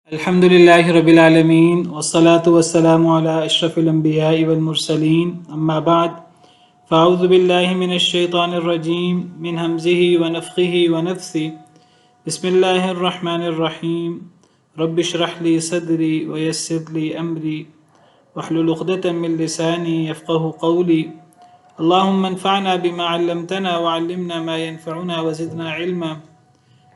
الحمد لله رب العالمين والصلاة والسلام على أشرف الأنبياء والمرسلين أما بعد فأعوذ بالله من الشيطان الرجيم من همزه ونفخه ونفثه بسم الله الرحمن الرحيم رب اشرح لي صدري ويسر لي أمري واحلل عقدة من لساني يفقه قولي اللهم انفعنا بما علمتنا وعلمنا ما ينفعنا وزدنا علما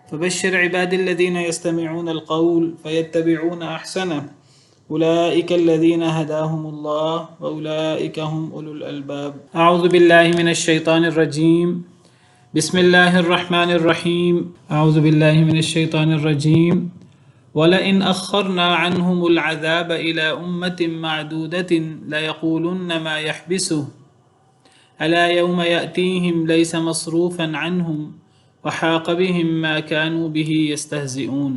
فبشر عبادي الذين يستمعون القول فيتبعون أحسنه أولئك الذين هداهم الله وأولئك هم أولو الألباب أعوذ بالله من الشيطان الرجيم بسم الله الرحمن الرحيم أعوذ بالله من الشيطان الرجيم ولئن أخرنا عنهم العذاب إلى أمة معدودة ليقولن ما يحبسه ألا يوم يأتيهم ليس مصروفا عنهم وحاق بهم ما كانوا به يستهزئون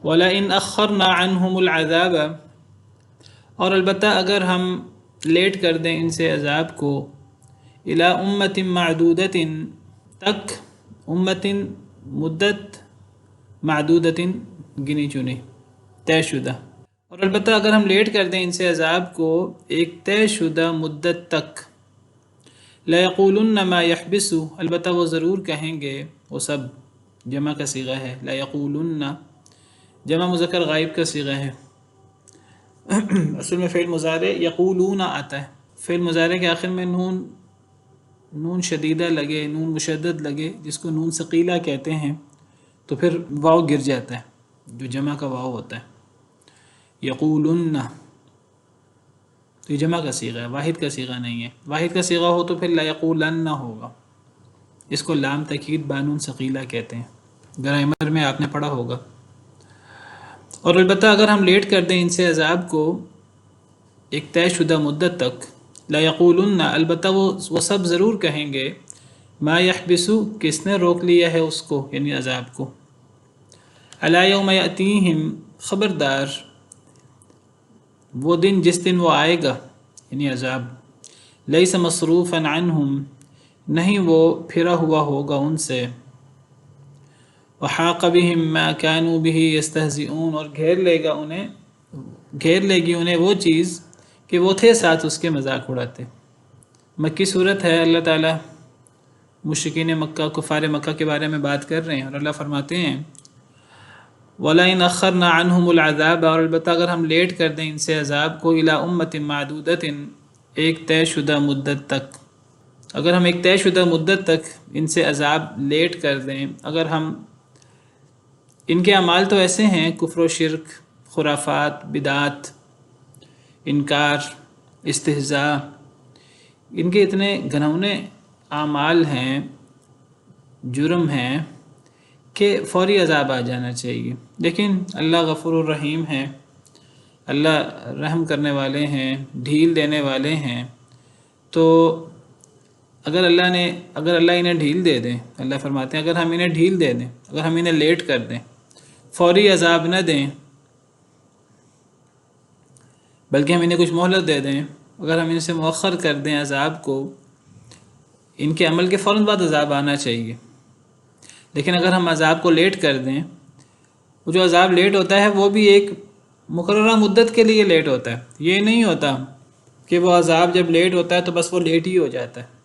وَلَئِنْ أَخَّرْنَا عَنْهُمُ الْعَذَابَ اور البتہ اگر ہم لیٹ کر دیں ان سے عذاب کو إِلَىٰ أُمَّةٍ مَعْدُودَةٍ تک مدت معدودۃ گنی چنی طے شدہ اور البتہ اگر ہم لیٹ کر دیں ان سے عذاب کو ایک طے شدہ مدت تک لَيَقُولُنَّ مَا يَحْبِسُ البتہ وہ ضرور کہیں گے وہ سب جمع کا صیغہ ہے لَيَقُولُنَّ جمع مذکر غائب کا صیغہ ہے اصل میں فعل مضارع یقولون آتا ہے فعل مضارع کے آخر میں نون شدیدہ لگے نون مشدد لگے جس کو نون ثقیلہ کہتے ہیں تو پھر واو گر جاتا ہے جو جمع کا واو ہوتا ہے یقولن تو یہ جمع کا صیغہ ہے واحد کا صیغہ نہیں ہے واحد کا صیغہ ہو تو پھر لیقولن ہوگا اس کو لام تاکید بانون ثقیلہ کہتے ہیں گرامر میں آپ نے پڑھا ہوگا اور البتہ اگر ہم لیٹ کر دیں ان سے عذاب کو ایک طے شدہ مدت تک لیقولن البتہ وہ سب ضرور کہیں گے ما یحبسو کس نے روک لیا ہے اس کو یعنی عذاب کو الا یوم یاتیہم خبردار وہ دن جس دن وہ آئے گا یعنی عذاب لیس مصروفا عنہم نہیں وہ پھرا ہوا ہوگا ان سے وحاق بهم ما كانوا به يستهزئون اور گھیر لے گی انہیں وہ چیز کہ وہ تھے ساتھ اس کے مذاق اڑاتے مکی صورت ہے اللہ تعالیٰ مشرکین مکہ کفار مکہ کے بارے میں بات کر رہے ہیں اور اللہ فرماتے ہیں وَلَئِنْ أَخَّرْنَا عَنْهُمُ الْعَذَابَ اور البتہ اگر ہم لیٹ کر دیں ان سے عذاب کو إِلَىٰ أُمَّةٍ مَعْدُودَةٍ ایک طے شدہ مدت تک اگر ہم ایک طے شدہ مدت تک ان سے عذاب لیٹ کر دیں اگر ہم ان کے اعمال تو ایسے ہیں کفر و شرک خرافات بدعات انکار استہزاء ان کے اتنے گھنونے اعمال ہیں جرم ہیں کہ فوری عذاب آ جانا چاہیے لیکن اللہ غفور الرحیم ہے اللہ رحم کرنے والے ہیں ڈھیل دینے والے ہیں تو اگر اللہ انہیں ڈھیل دے دیں اللہ فرماتے ہیں اگر ہم انہیں ڈھیل دے دیں اگر ہم انہیں لیٹ کر دیں فوری عذاب نہ دیں بلکہ ہم انہیں کچھ مہلت دے دیں اگر ہم ان سے مؤخر کر دیں عذاب کو ان کے عمل کے فوراً بعد عذاب آنا چاہیے لیکن اگر ہم عذاب کو لیٹ کر دیں وہ جو عذاب لیٹ ہوتا ہے وہ بھی ایک مقررہ مدت کے لیے لیٹ ہوتا ہے یہ نہیں ہوتا کہ وہ عذاب جب لیٹ ہوتا ہے تو بس وہ لیٹ ہی ہو جاتا ہے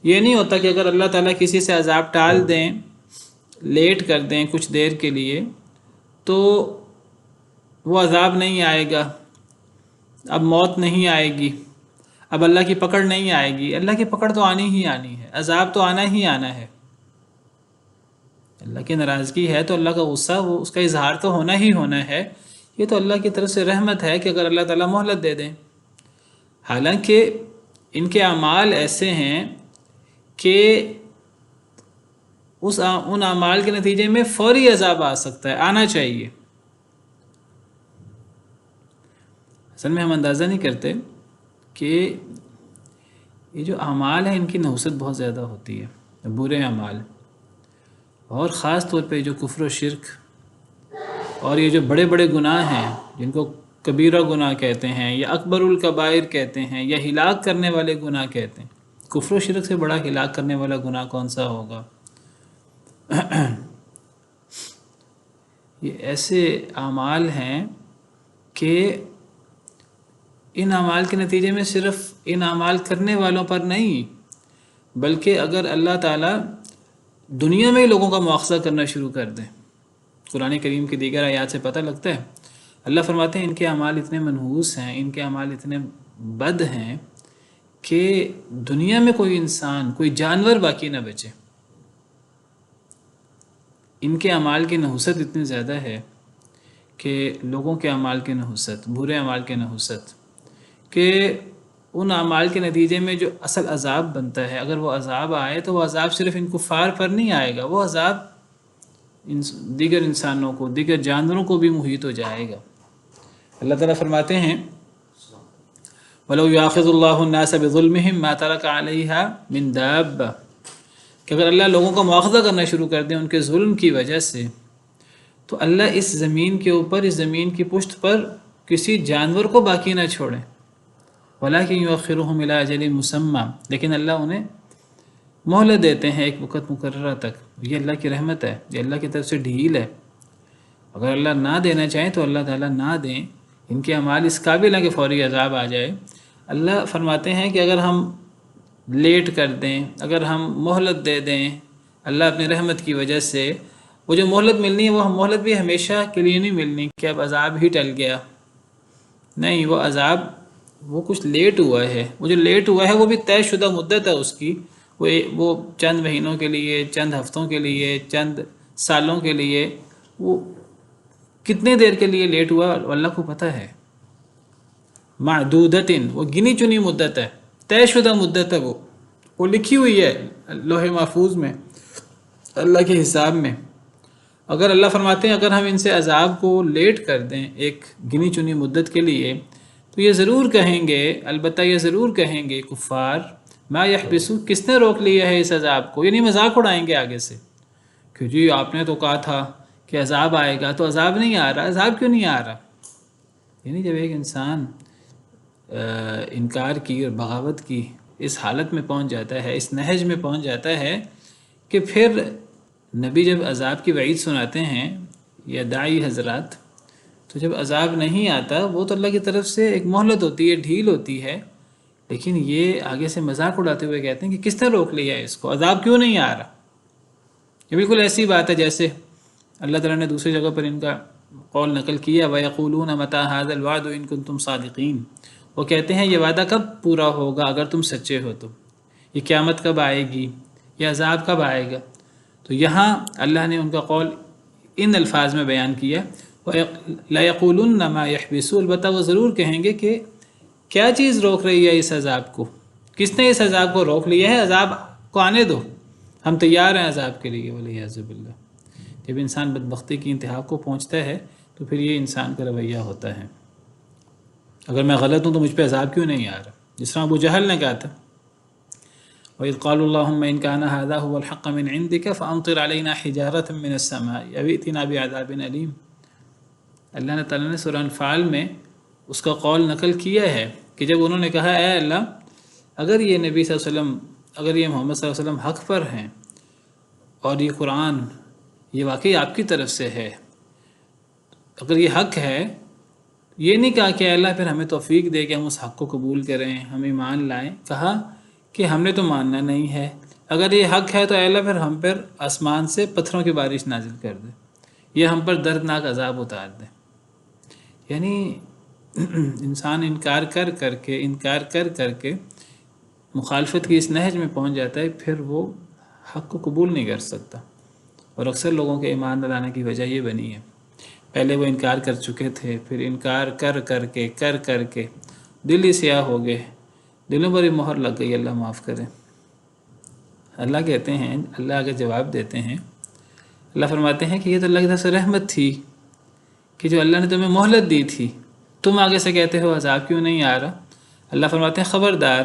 یہ نہیں ہوتا کہ اگر اللہ تعالیٰ کسی سے عذاب ٹال دیں لیٹ کر دیں کچھ دیر کے لیے تو وہ عذاب نہیں آئے گا اب موت نہیں آئے گی اب اللہ کی پکڑ نہیں آئے گی اللہ کی پکڑ تو آنی ہی آنی ہے عذاب تو آنا ہی آنا ہے اللہ کی ناراضگی ہے تو اللہ کا غصہ وہ اس کا اظہار تو ہونا ہی ہونا ہے یہ تو اللہ کی طرف سے رحمت ہے کہ اگر اللہ تعالیٰ مہلت دے دیں حالانکہ ان کے اعمال ایسے ہیں کہ ان اعمال کے نتیجے میں فوری عذاب آ سکتا ہے آنا چاہیے اصل میں ہم اندازہ نہیں کرتے کہ یہ جو اعمال ہیں ان کی نحوست بہت زیادہ ہوتی ہے برے اعمال اور خاص طور پہ جو کفر و شرک اور یہ جو بڑے بڑے گناہ ہیں جن کو کبیرہ گناہ کہتے ہیں یا اکبر الکبائر کہتے ہیں یا ہلاک کرنے والے گناہ کہتے ہیں کفر و شرک سے بڑا ہلاک کرنے والا گناہ کون سا ہوگا یہ ایسے اعمال ہیں کہ ان اعمال کے نتیجے میں صرف ان اعمال کرنے والوں پر نہیں، بلکہ اگر اللہ تعالیٰ دنیا میں ہی لوگوں کا مواخذہ کرنا شروع کر دیں، قرآن کریم کی دیگر آیات سے پتہ لگتا ہے، اللہ فرماتے ہیں ان کے اعمال اتنے منحوس ہیں، ان کے اعمال اتنے بد ہیں کہ دنیا میں کوئی انسان، کوئی جانور باقی نہ بچے۔ ان کے اعمال کی نحوست اتنی زیادہ ہے کہ لوگوں کے اعمال کی نحوست، برے اعمال کی نحوست، کہ ان اعمال کے نتیجے میں جو اصل عذاب بنتا ہے، اگر وہ عذاب آئے تو وہ عذاب صرف ان کفار پر نہیں آئے گا، وہ عذاب دیگر انسانوں کو، دیگر جانوروں کو بھی محیط ہو جائے گا۔ اللہ تعالیٰ فرماتے ہیں وَلَوْ يُؤَاخِذُ اللَّهُ النَّاسَ بِظُلْمِهِمْ مَا تَرَكَ عَلَيْهَا مِن دَابَّةٍ کہ اگر اللہ لوگوں کا مواخذہ کرنا شروع کر دیں ان کے ظلم کی وجہ سے، تو اللہ اس زمین کے اوپر، اس زمین کی پشت پر کسی جانور کو باقی نہ چھوڑیں۔ وَلَٰكِن يُؤَخِّرُهُمْ إِلَىٰ أَجَلٍ مُّسَمًّى لیکن اللہ انہیں مہلت دیتے ہیں ایک وقت مقررہ تک۔ یہ اللہ کی رحمت ہے، یہ اللہ کی طرف سے ڈھیل ہے۔ اگر اللہ نہ دینا چاہیں تو اللہ تعالیٰ نہ دیں، ان کے اعمال اس قابل ہیں کہ فوری عذاب آ جائے۔ اللہ فرماتے ہیں کہ اگر ہم لیٹ کر دیں، اگر ہم مہلت دے دیں اللہ اپنی رحمت کی وجہ سے، وہ جو مہلت ملنی ہے وہ مہلت بھی ہمیشہ کے لیے نہیں ملنی کہ اب عذاب ہی ٹل گیا، نہیں، وہ عذاب وہ کچھ لیٹ ہوا ہے، وہ جو لیٹ ہوا ہے وہ بھی طے شدہ مدت ہے اس کی، وہ چند مہینوں کے لیے، چند ہفتوں کے لیے، چند سالوں کے لیے، وہ کتنے دیر کے لیے لیٹ ہوا اللہ کو پتہ ہے۔ معدودتن وہ گنی چنی مدت ہے، طے شدہ مدت ہے، وہ لکھی ہوئی ہے لوح محفوظ میں، اللہ کے حساب میں۔ اگر اللہ فرماتے ہیں اگر ہم ان سے عذاب کو لیٹ کر دیں ایک گنی چنی مدت کے لیے، تو یہ ضرور کہیں گے، البتہ یہ ضرور کہیں گے کفار ما یحبسو کس نے روک لیا ہے اس عذاب کو، یعنی مذاق اڑائیں گے آگے سے کہ جی آپ نے تو کہا تھا کہ عذاب آئے گا، تو عذاب نہیں آ رہا، عذاب کیوں نہیں آ رہا؟ یعنی جب ایک انسان انکار کی اور بغاوت کی اس حالت میں پہنچ جاتا ہے، اس نہج میں پہنچ جاتا ہے کہ پھر نبی جب عذاب کی وعید سناتے ہیں یا داعی حضرات، تو جب عذاب نہیں آتا وہ تو اللہ کی طرف سے ایک مہلت ہوتی ہے، ڈھیل ہوتی ہے، لیکن یہ آگے سے مذاق اڑاتے ہوئے کہتے ہیں کہ کس نے روک لیا ہے اس کو، عذاب کیوں نہیں آ رہا؟ یہ بالکل ایسی بات ہے جیسے اللہ تعالیٰ نے دوسری جگہ پر ان کا قول نقل کیا وَيَقُولُونَ مَتَىٰ هَٰذَا الْوَعْدُ إِن كُنتُمْ صَادِقِينَ وہ کہتے ہیں یہ وعدہ کب پورا ہوگا اگر تم سچے ہو تو، یہ قیامت کب آئے گی، یہ عذاب کب آئے گا؟ تو یہاں اللہ نے ان کا قول ان الفاظ میں بیان کیا لَيَقُولُنَّ مَا يَحْبِسُ البتہ وہ ضرور کہیں گے کہ کیا چیز روک رہی ہے اس عذاب کو، کس نے اس عذاب کو روک لیا ہے، عذاب کو آنے دو، ہم تیار ہیں عذاب کے لیے۔ وَلِعِيَاذُ بِاللَّهِ جب انسان بدبختی کی انتہا کو پہنچتا ہے تو پھر یہ انسان کا رویہ ہوتا ہے، اگر میں غلط ہوں تو مجھ پہ عذاب کیوں نہیں آ رہا، جس طرح ابو جہل نے کہا تھا وَإِذْ قَالُوا اللَّهُمَّ إِنْ كَانَ هَذَا هُوَ الْحَقَّ مِنْ عِنْدِكَ فَأَمْطِرْ عَلَيْنَا حِجَارَةً مِنَ السَّمَاءِ أَوْ ائْتِنَا بِعَذَابٍ أَلِيمٍ۔ اللہ تعالیٰ نے سورہ انفال میں اس کا قول نقل کیا ہے کہ جب انہوں نے کہا اے اللہ اگر یہ نبی صلی اللہ علیہ وسلم، اگر یہ محمد صلی اللہ علیہ وسلم حق پر ہیں اور یہ قرآن یہ واقعی آپ کی طرف سے ہے، اگر یہ حق ہے، یہ نہیں کہا کہ اے اللہ پھر ہمیں توفیق دے کہ ہم اس حق کو قبول کریں، ہم ایمان لائیں، کہا کہ ہم نے تو ماننا نہیں ہے، اگر یہ حق ہے تو اے اللہ پھر ہم پر آسمان سے پتھروں کی بارش نازل کر دے، یہ ہم پر دردناک عذاب اتار دے۔ یعنی انسان انکار کر کے مخالفت کی اس نہج میں پہنچ جاتا ہے، پھر وہ حق کو قبول نہیں کر سکتا، اور اکثر لوگوں کے ایمان نہ لانے کی وجہ یہ بنی ہے، پہلے وہ انکار کر چکے تھے، پھر انکار کر کے دل ہی سیاہ ہو گئے، دلوں پر ہی مہر لگ گئی، اللہ معاف کرے۔ اللہ کہتے ہیں، اللہ آگے جواب دیتے ہیں، اللہ فرماتے ہیں کہ یہ تو اللہ کی طرف سے رحمت تھی کہ جو اللہ نے تمہیں مہلت دی تھی، تم آگے سے کہتے ہو عذاب کیوں نہیں آ رہا۔ اللہ فرماتے ہیں خبردار،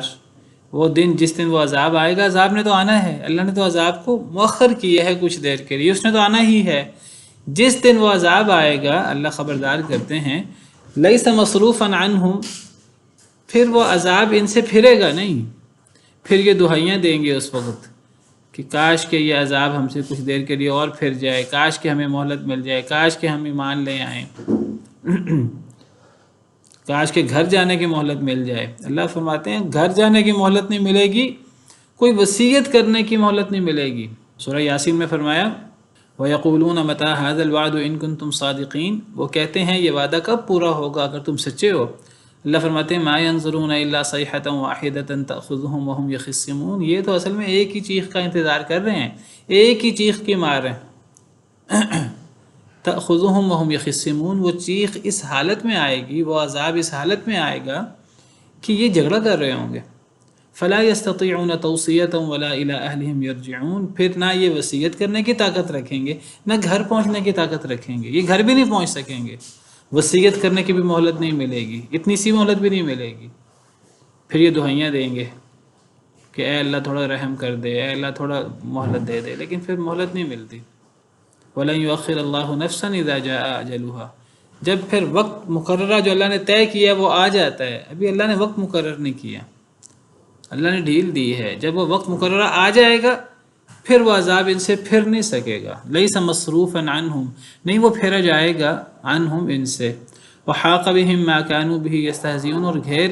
وہ دن جس دن وہ عذاب آئے گا، عذاب نے تو آنا ہے، اللہ نے تو عذاب کو مؤخر کیا ہے کچھ دیر کے لیے، اس نے تو آنا ہی ہے۔ جس دن وہ عذاب آئے گا اللہ خبردار کرتے ہیں لیس مصروفا عنہم پھر وہ عذاب ان سے پھرے گا نہیں، پھر یہ دہائیاں دیں گے اس وقت کہ کاش کہ یہ عذاب ہم سے کچھ دیر کے لیے اور پھر جائے، کاش کہ ہمیں مہلت مل جائے، کاش کہ ہم ایمان لے آئیں، کاش کہ گھر جانے کی مہلت مل جائے۔ اللہ فرماتے ہیں گھر جانے کی مہلت نہیں ملے گی، کوئی وصیت کرنے کی مہلت نہیں ملے گی۔ سورہ یاسین میں فرمایا وَيَقُولُونَ مَتَىٰ هَٰذَا الْوَعْدُ إِن كُنتُمْ صَادِقِينَ، وہ کہتے ہیں یہ وعدہ کب پورا ہوگا اگر تم سچے ہو۔ اللہ فرماتے ہیں مَا يَنظُرُونَ إِلَّا صَيْحَةً وَاحِدَةً تَأْخُذُهُمْ وَهُمْ يَخِصِّمُونَ، یہ تو اصل میں ایک ہی چیخ کا انتظار کر رہے ہیں، ایک ہی چیخ کی مار ہیں۔ تأخذهم وهم يخصمون، وہ چیخ اس حالت میں آئے گی، وہ عذاب اس حالت میں آئے گا کہ یہ جھگڑا کر رہے ہوں گے۔ فلا يستطيعون توصية ولا إلى أهلهم يرجعون، پھر نہ یہ وصیت کرنے کی طاقت رکھیں گے نہ گھر پہنچنے کی طاقت رکھیں گے، یہ گھر بھی نہیں پہنچ سکیں گے، وصیت کرنے کی بھی مہلت نہیں ملے گی، اتنی سی مہلت بھی نہیں ملے گی۔ پھر یہ دعائیاں دیں گے کہ اے اللہ تھوڑا رحم کر دے، اے اللہ تھوڑا مہلت دے دے، لیکن پھر مہلت نہیں ملتی۔ وَلَن يُؤَخِّرَ اللَّهُ نَفْسًا إِذَا جَاءَ أَجَلُهَا، جب پھر وقت مقررہ جو اللہ نے طے کیا وہ آ جاتا ہے، ابھی اللہ نے وقت مقرر نہیں کیا، اللہ نے ڈھیل دی ہے، جب وہ وقت مقررہ آ جائے گا پھر وہ عذاب ان سے پھر نہیں سکے گا۔ لَيْسَ مَصْرُوفًا عَنْهُمْ، نہیں وہ پھیرا جائے گا، عنہم ان سے، وَحَاقَ بِهِم مَّا كَانُوا بِهِ يَسْتَهْزِئُونَ، اور گھیر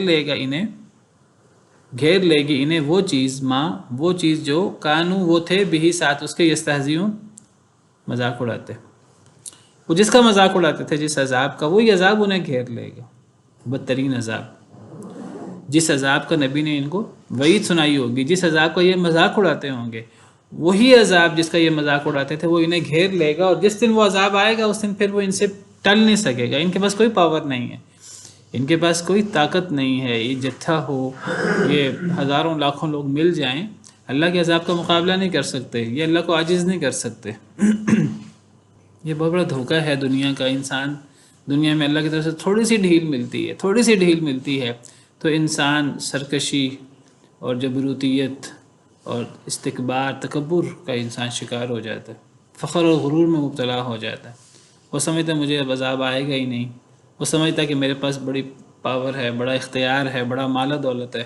لے گی انہیں وہ چیز جو کانو وہ تھے بھی ساتھ اس کے یستہزئون مذاق اڑاتے، وہ جس کا مذاق اڑاتے تھے جس عذاب کا، وہی عذاب انہیں گھیر لے گا، بدترین عذاب، جس عذاب کا نبی نے ان کو وعید سنائی ہوگی، جس عذاب کا یہ مذاق اڑاتے ہوں گے، وہی عذاب جس کا یہ مذاق اڑاتے تھے وہ انہیں گھیر لے گا، اور جس دن وہ عذاب آئے گا اس دن پھر وہ ان سے ٹل نہیں سکے گا، ان کے پاس کوئی پاور نہیں ہے، ان کے پاس کوئی طاقت نہیں ہے، یہ جتھا ہو، یہ ہزاروں لاکھوں لوگ مل جائیں، اللہ کے عذاب کا مقابلہ نہیں کر سکتے، یہ اللہ کو عاجز نہیں کر سکتے۔ یہ بہت بڑا دھوکہ ہے دنیا کا، انسان دنیا میں اللہ کی طرف سے تھوڑی سی ڈھیل ملتی ہے تو انسان سرکشی اور جبروتیت اور استکبار تکبر کا انسان شکار ہو جاتا ہے، فخر اور غرور میں مبتلا ہو جاتا ہے، وہ سمجھتا ہے مجھے اب عذاب آئے گا ہی نہیں، وہ سمجھتا ہے کہ میرے پاس بڑی پاور ہے، بڑا اختیار ہے، بڑا مال و دولت ہے،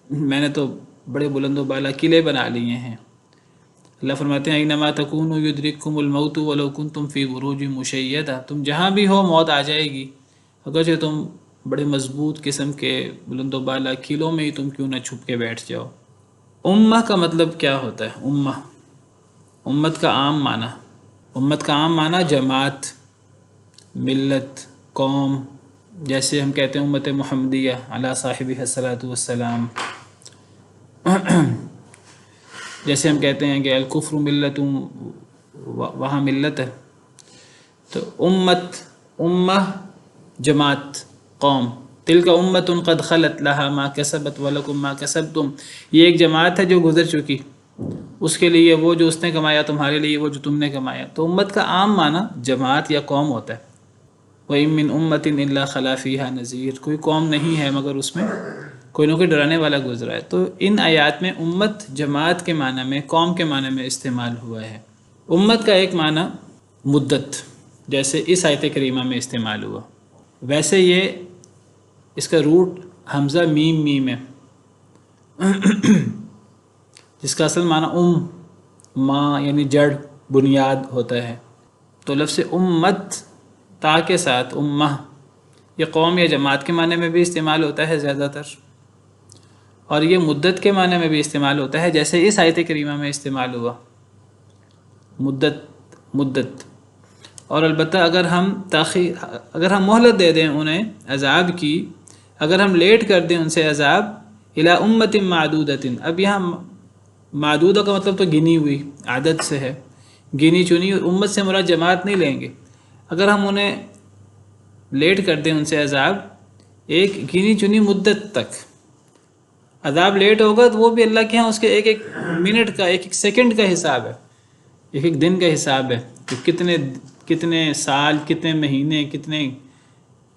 میں نے تو بڑے بلند و بالا قلعے بنا لیے ہیں۔ اللہ فرماتے ہیں اینما تکونوا یدرککم الموت ولو کنتم فی بروج مشیدہ، تم جہاں بھی ہو موت آ جائے گی، اگرچہ تم بڑے مضبوط قسم کے بلند و بالا قلعوں میں ہی تم کیوں نہ چھپ کے بیٹھ جاؤ۔ امہ کا مطلب کیا ہوتا ہے؟ امت کا عام معنی جماعت، ملت، قوم، جیسے ہم کہتے ہیں امت محمدیہ علی صاحبہ الصلاۃ والسلام، جیسے ہم کہتے ہیں کہ الکفر ملت، وہاں ملت ہے، تو امہ جماعت، قوم، تلک امت قد خلت لها ما کسبت ولکم ما کسبتم، یہ ایک جماعت ہے جو گزر چکی، اس کے لیے وہ جو اس نے کمایا، تمہارے لیے وہ جو تم نے کمایا۔ تو امت کا عام معنی جماعت یا قوم ہوتا ہے۔ وَإِن مِّنْ أُمَّةٍ إِلَّا خَلَا فِيهَا نَذِيرٌ، کوئی قوم نہیں ہے مگر اس میں کوئی نہ کوئی ڈرانے والا گزرا ہے۔ تو ان آیات میں امت جماعت کے معنی میں، قوم کے معنی میں استعمال ہوا ہے۔ امت کا ایک معنی مدت، جیسے اس آیت کریمہ میں استعمال ہوا، ویسے یہ اس کا روٹ حمزہ میم ہے، جس کا اصل معنی ماں یعنی جڑ، بنیاد ہوتا ہے۔ تو لفظ امت تا کے ساتھ امہ، یہ قوم یا جماعت کے معنی میں بھی استعمال ہوتا ہے زیادہ تر، اور یہ مدت کے معنی میں بھی استعمال ہوتا ہے، جیسے اس آیت کریمہ میں استعمال ہوا، مدت۔ اور البتہ اگر ہم مہلت دے دیں انہیں عذاب کی، اگر ہم لیٹ کر دیں ان سے عذاب، الی امت معدودۃ، اب یہاں معدودہ کا مطلب تو گنی ہوئی، عدد سے ہے، گنی چنی، امت سے مراد جماعت نہیں لیں گے، اگر ہم انہیں لیٹ کر دیں ان سے عذاب ایک گنی چنی مدت تک، عذاب لیٹ ہوگا تو وہ بھی اللہ کے ہاں اس کے ایک ایک منٹ کا، ایک ایک سیکنڈ کا حساب ہے، ایک ایک دن کا حساب ہے کہ کتنے سال، کتنے مہینے، کتنے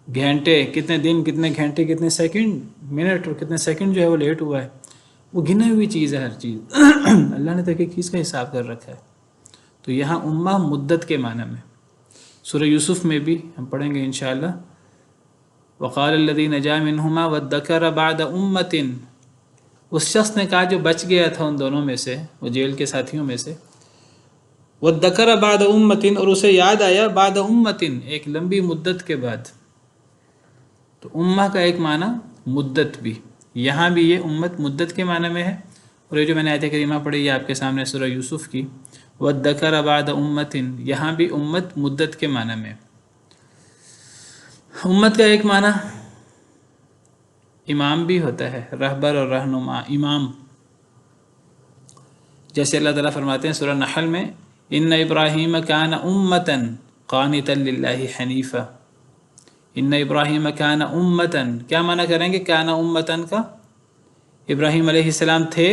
گھنٹے، کتنے دن، کتنے گھنٹے، کتنے سیکنڈ، منٹ اور کتنے سیکنڈ جو ہے وہ لیٹ ہوا ہے، وہ گنی ہوئی چیز ہے ہر چیز، اللہ نے تک ایک چیز کا حساب کر رکھا ہے۔ تو یہاں امہ مدت کے معنی میں، سورہ یوسف میں بھی ہم پڑھیں گے انشاءاللہ، وقال الذی نجا منہما وادکر بعد امۃ، اس شخص نے کہا جو بچ گیا تھا ان دونوں میں سے، وہ جیل کے ساتھیوں میں سے، وَذَّكَرَ بَعْدَ أُمَّةٍ، اور اسے یاد آیا بعد امتن، ایک لمبی مدت کے بعد۔ تو امہ کا ایک معنی مدت بھی، یہاں بھی یہ امت مدت کے معنی میں ہے، اور یہ جو میں نے آیت کریمہ پڑھی یہ آپ کے سامنے سورہ یوسف کی، وَذَّكَرَ بَعْدَ أُمَّةٍ، یہاں بھی امت مدت کے معنی میں۔ امت کا ایک معنی امام بھی ہوتا ہے، رہبر اور رہنما، امام۔ جیسے اللہ تعالیٰ فرماتے ہیں سورہ نحل میں، ان ابراہیم کان امتن قانتا للہ حنیفا۔ ان ابراہیم کان امتن، کیا معنی کریں گے کان امتن کا؟ ابراہیم علیہ السلام تھے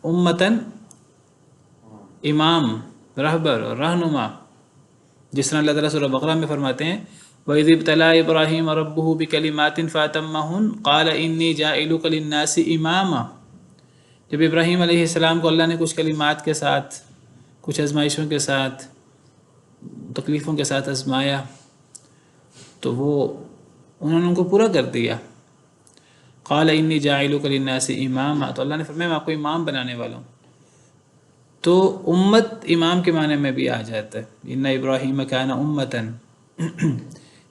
امتن، امام، رہبر اور رہنما، جس طرح اللہ تعالیٰ سورہ بقرہ میں فرماتے ہیں وَإِذِ ابْتَلَىٰ إِبْرَاهِيمَ رَبُّهُ بِكَلِمَاتٍ فَأَتَمَّهُنَّ قَالَ إِنِّي جَاعِلُكَ لِلنَّاسِ إِمَامًا۔ جب ابراہیم علیہ السلام کو اللہ نے کچھ کلمات کے ساتھ، کچھ آزمائشوں کے ساتھ، تکلیفوں کے ساتھ آزمایا تو انہوں نے ان کو پورا کر دیا۔ قال انی جاعلک للناس اماما، تو اللہ نے فرمایا میں آپ کو امام بنانے والا ہوں۔ تو امت امام کے معنی میں بھی آ جاتا ہے، ان ابراہیم کان امتن۔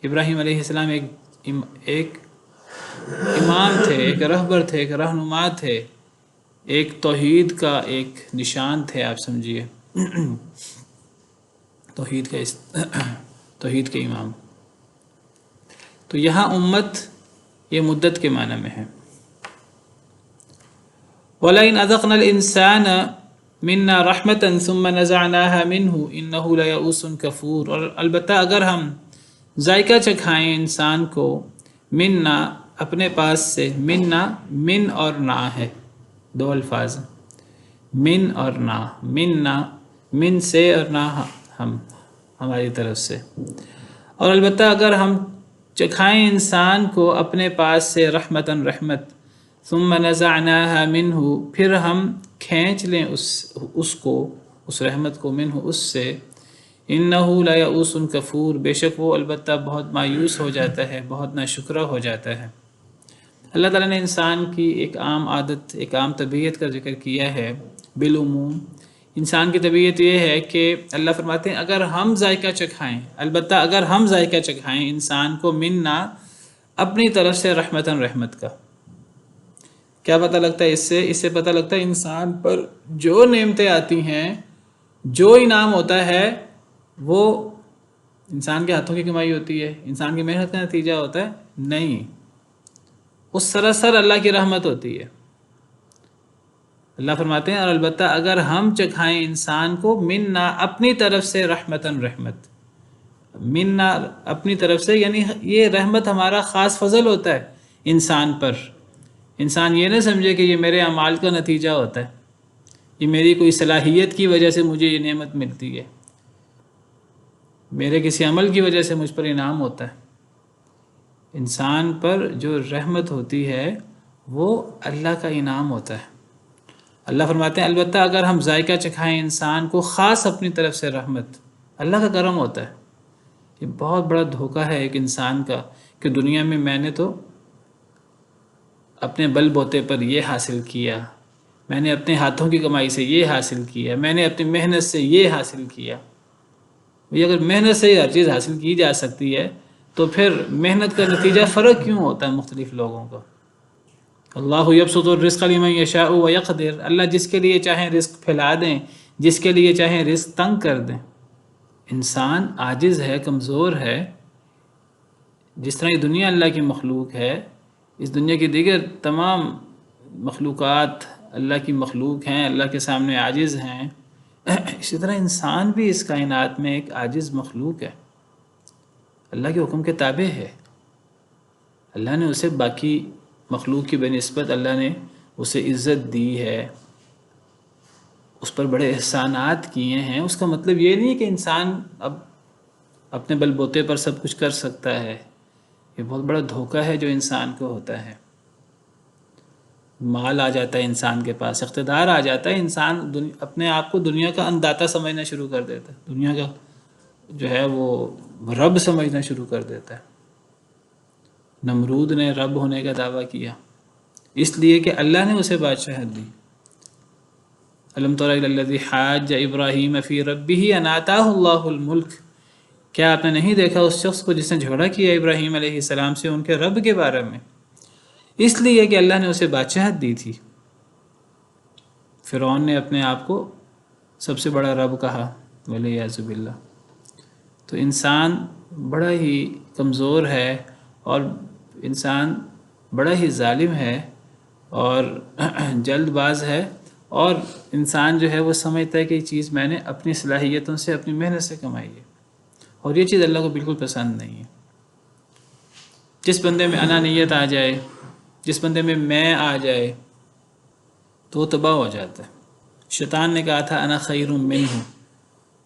ابراہیم علیہ السلام ایک امام تھے، ایک رہبر تھے، ایک رہنما تھے، ایک توحید کا ایک نشان تھے، آپ سمجھیے توحید کے امام۔ تو یہاں امت یہ مدت کے معنی میں ہے۔ وَلَئِنْ أَذَقْنَا الْإِنسَانَ مِنَّا رَحْمَةً ثُمَّ نَزَعْنَاهَا مِنْهُ إِنَّهُ لَيَئُوسٌ كَفُورٌ، اور البتہ اگر ہم ذائقہ چکھائیں انسان کو، منا اپنے پاس سے، منا من اور نا ہے، دو الفاظ، من اور نا، منا من سے اور نا ہماری طرف سے، اور البتہ اگر ہم چکھائیں انسان کو اپنے پاس سے رحمتاً رحمت، ثم نزعناها منہ، پھر ہم کھینچ لیں اس کو، اس رحمت کو، منہ اس سے، انہ لیئوس کفور، بے شک وہ البتہ بہت مایوس ہو جاتا ہے، بہت ناشکرہ ہو جاتا ہے۔ اللہ تعالیٰ نے انسان کی ایک عام عادت، ایک عام طبیعت کا ذکر کیا ہے بالعموم۔ انسان کی طبیعت یہ ہے کہ اللہ فرماتے ہیں اگر ہم ذائقہ چکھائیں، البتہ اگر ہم ذائقہ چکھائیں انسان کو، منا اپنی طرف سے، رحمتاً رحمت کا۔ کیا پتہ لگتا ہے اس سے پتہ لگتا ہے انسان پر جو نعمتیں آتی ہیں، جو انعام ہوتا ہے، وہ انسان کے ہاتھوں کی کمائی ہوتی ہے، انسان کی محنت کا نتیجہ ہوتا ہے؟ نہیں، وہ سراسر اللہ کی رحمت ہوتی ہے۔ اللہ فرماتے ہیں اور البتہ اگر ہم چکھائیں انسان کو، منا اپنی طرف سے، رحمتاً رحمت، منا اپنی طرف سے، یعنی یہ رحمت ہمارا خاص فضل ہوتا ہے انسان پر۔ انسان یہ نہ سمجھے کہ یہ میرے اعمال کا نتیجہ ہوتا ہے، یہ میری کوئی صلاحیت کی وجہ سے مجھے یہ نعمت ملتی ہے، میرے کسی عمل کی وجہ سے مجھ پر انعام ہوتا ہے۔ انسان پر جو رحمت ہوتی ہے وہ اللہ کا انعام ہوتا ہے۔ اللہ فرماتے ہیں البتہ اگر ہم ذائقہ چکھائیں انسان کو، خاص اپنی طرف سے رحمت، اللہ کا کرم ہوتا ہے۔ یہ بہت بڑا دھوکہ ہے ایک انسان کا کہ دنیا میں میں نے تو اپنے بل بوتے پر یہ حاصل کیا، میں نے اپنے ہاتھوں کی کمائی سے یہ حاصل کیا، میں نے اپنی محنت سے یہ حاصل کیا۔ یہ اگر محنت سے ہر چیز حاصل کی جا سکتی ہے تو پھر محنت کا نتیجہ فرق کیوں ہوتا ہے مختلف لوگوں کا؟ اللہ یبسط الرزق لمن یشاء ویقدر، اللہ جس کے لیے چاہیں رزق پھیلا دیں، جس کے لیے چاہیں رزق تنگ کر دیں۔ انسان عاجز ہے، کمزور ہے۔ جس طرح یہ دنیا اللہ کی مخلوق ہے، اس دنیا کی دیگر تمام مخلوقات اللہ کی مخلوق ہیں، اللہ کے سامنے عاجز ہیں، اسی طرح انسان بھی اس کائنات میں ایک عاجز مخلوق ہے، اللہ کے حکم کے تابع ہے۔ اللہ نے اسے باقی مخلوق کی بنسبت اللہ نے اسے عزت دی ہے، اس پر بڑے احسانات کیے ہیں۔ اس کا مطلب یہ نہیں کہ انسان اب اپنے بل بوتے پر سب کچھ کر سکتا ہے۔ یہ بہت بڑا دھوکہ ہے جو انسان کو ہوتا ہے۔ مال آ جاتا ہے انسان کے پاس، اقتدار آ جاتا ہے، انسان اپنے آپ کو دنیا کا انداتا سمجھنا شروع کر دیتا ہے، دنیا کا جو ہے وہ رب سمجھنا شروع کر دیتا ہے۔ نمرود نے رب ہونے کا دعویٰ کیا، اس لیے کہ اللہ نے اسے بادشاہت دی۔ الم تر الی الذی حاج ابراہیم فی ربہ ان آتاہ اللہ الملک، کیا آپ نے نہیں دیکھا اس شخص کو جس نے جھگڑا کیا ابراہیم علیہ السلام سے ان کے رب کے بارے میں؟ اس لیے کہ اللہ نے اسے بادشاہت دی تھی۔ فرعون نے اپنے آپ کو سب سے بڑا رب کہا، ولیعذ باللہ۔ تو انسان بڑا ہی کمزور ہے، اور انسان بڑا ہی ظالم ہے اور جلد باز ہے، اور انسان جو ہے وہ سمجھتا ہے کہ یہ چیز میں نے اپنی صلاحیتوں سے، اپنی محنت سے کمائی ہے، اور یہ چیز اللہ کو بالکل پسند نہیں ہے۔ جس بندے میں انانیت آ جائے، جس بندے میں آ جائے، تو وہ تباہ ہو جاتا ہے۔ شیطان نے کہا تھا انا خیر منہ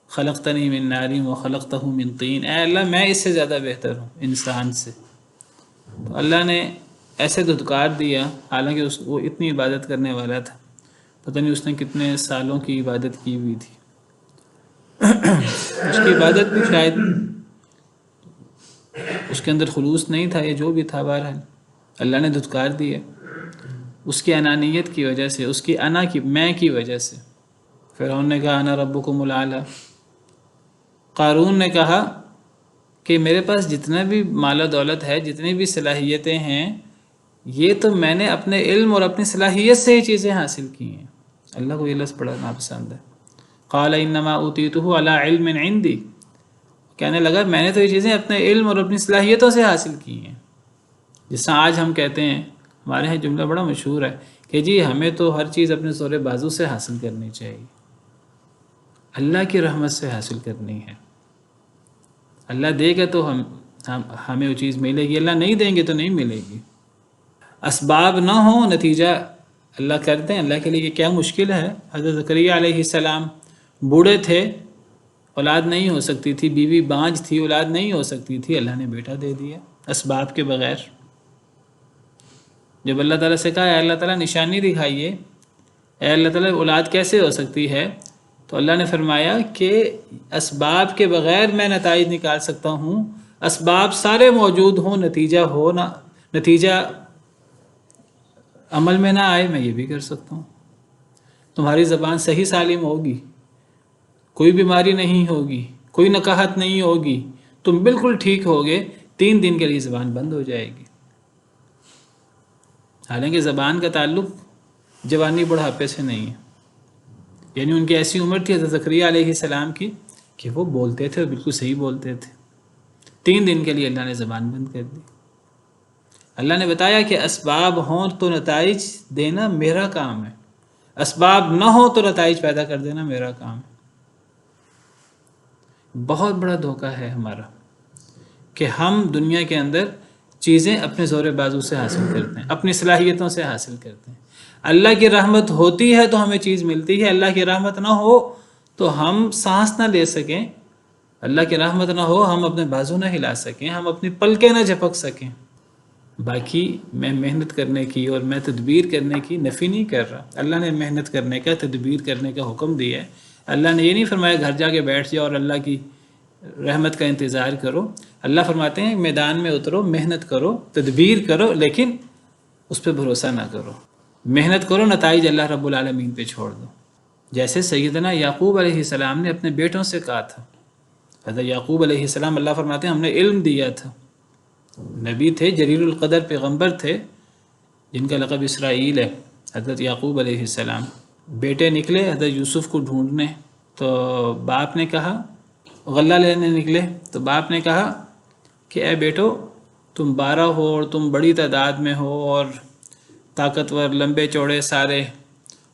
خلقتنی من نار وخلقتہ من طین، اے اللہ میں اس سے زیادہ بہتر ہوں انسان سے۔ تو اللہ نے ایسے دھتکار دیا، حالانکہ وہ اتنی عبادت کرنے والا تھا، پتہ نہیں اس نے کتنے سالوں کی عبادت کی ہوئی تھی، اس کی عبادت بھی شاید اس کے اندر خلوص نہیں تھا، یہ جو بھی تھا، بہرحال اللہ نے دھتکار دیا اس کی انانیت کی وجہ سے، اس کی انا کی، میں کی وجہ سے۔ فرعون نے کہا انا ربکم الاعلی۔ قارون نے کہا کہ میرے پاس جتنا بھی مال و دولت ہے، جتنی بھی صلاحیتیں ہیں، یہ تو میں نے اپنے علم اور اپنی صلاحیت سے یہ چیزیں حاصل کی ہیں۔ اللہ کو یہ لفظ بڑا ناپسند ہے۔ قال انما اوتیتہ علی علم عندی، کہنے لگا میں نے تو یہ چیزیں اپنے علم اور اپنی صلاحیتوں سے حاصل کی ہیں۔ جس طرح آج ہم کہتے ہیں، ہمارے یہاں جملہ بڑا مشہور ہے کہ جی ہمیں تو ہر چیز اپنے زور بازو سے حاصل کرنی چاہیے، اللہ کی رحمت سے حاصل کرنی ہے۔ اللہ دے گا تو ہمیں وہ چیز ملے گی، اللہ نہیں دیں گے تو نہیں ملے گی۔ اسباب نہ ہوں، نتیجہ اللہ کرتے ہیں۔ اللہ کے لیے کیا مشکل ہے؟ حضرت زکریا علیہ السلام بوڑھے تھے، اولاد نہیں ہو سکتی تھی، بیوی بانجھ تھی، اولاد نہیں ہو سکتی تھی، اللہ نے بیٹا دے دیا اسباب کے بغیر۔ جب اللہ تعالیٰ سے کہا اے اللہ تعالیٰ نشانی دکھائیے، اے اللہ تعالیٰ اولاد کیسے ہو سکتی ہے، تو اللہ نے فرمایا کہ اسباب کے بغیر میں نتائج نکال سکتا ہوں، اسباب سارے موجود ہوں، نتیجہ ہو نہ، نتیجہ عمل میں نہ آئے، میں یہ بھی کر سکتا ہوں۔ تمہاری زبان صحیح سالم ہوگی، کوئی بیماری نہیں ہوگی، کوئی نکاہت نہیں ہوگی، تم بالکل ٹھیک ہوگے، 3 دن کے لیے زبان بند ہو جائے گی۔ حالانکہ زبان کا تعلق جوانی بڑھاپے سے نہیں ہے، یعنی ان کی ایسی عمر تھی حضرت زکریا علیہ السلام کی کہ وہ بولتے تھے اور بالکل صحیح بولتے تھے۔ 3 دن کے لیے اللہ نے زبان بند کر دی۔ اللہ نے بتایا کہ اسباب ہوں تو نتائج دینا میرا کام ہے، اسباب نہ ہوں تو نتائج پیدا کر دینا میرا کام ہے۔ بہت بڑا دھوکہ ہے ہمارا کہ ہم دنیا کے اندر چیزیں اپنے زور بازو سے حاصل کرتے ہیں، اپنی صلاحیتوں سے حاصل کرتے ہیں۔ اللہ کی رحمت ہوتی ہے تو ہمیں چیز ملتی ہے، اللہ کی رحمت نہ ہو تو ہم سانس نہ لے سکیں، اللہ کی رحمت نہ ہو ہم اپنے بازو نہ ہلا سکیں، ہم اپنی پلکیں نہ جھپک سکیں۔ باقی میں محنت کرنے کی اور میں تدبیر کرنے کی نفی نہیں کر رہا، اللہ نے محنت کرنے کا، تدبیر کرنے کا حکم دیا ہے۔ اللہ نے یہ نہیں فرمایا گھر جا کے بیٹھ جاؤ اور اللہ کی رحمت کا انتظار کرو۔ اللہ فرماتے ہیں میدان میں اترو، محنت کرو، تدبیر کرو، لیکن اس پہ بھروسہ نہ کرو۔ محنت کرو، نتائج اللہ رب العالمین پہ چھوڑ دو۔ جیسے سیدنا یعقوب علیہ السلام نے اپنے بیٹوں سے کہا تھا، حضرت یعقوب علیہ السلام اللہ فرماتے ہیں ہم نے علم دیا تھا، نبی تھے، جلیل القدر پیغمبر تھے، جن کا لقب اسرائیل ہے، حضرت یعقوب علیہ السلام۔ بیٹے نکلے حضرت یوسف کو ڈھونڈنے، تو باپ نے کہا، غلہ لینے نکلے تو باپ نے کہا کہ اے بیٹو تم 12 ہو اور تم بڑی تعداد میں ہو اور طاقتور، لمبے چوڑے سارے،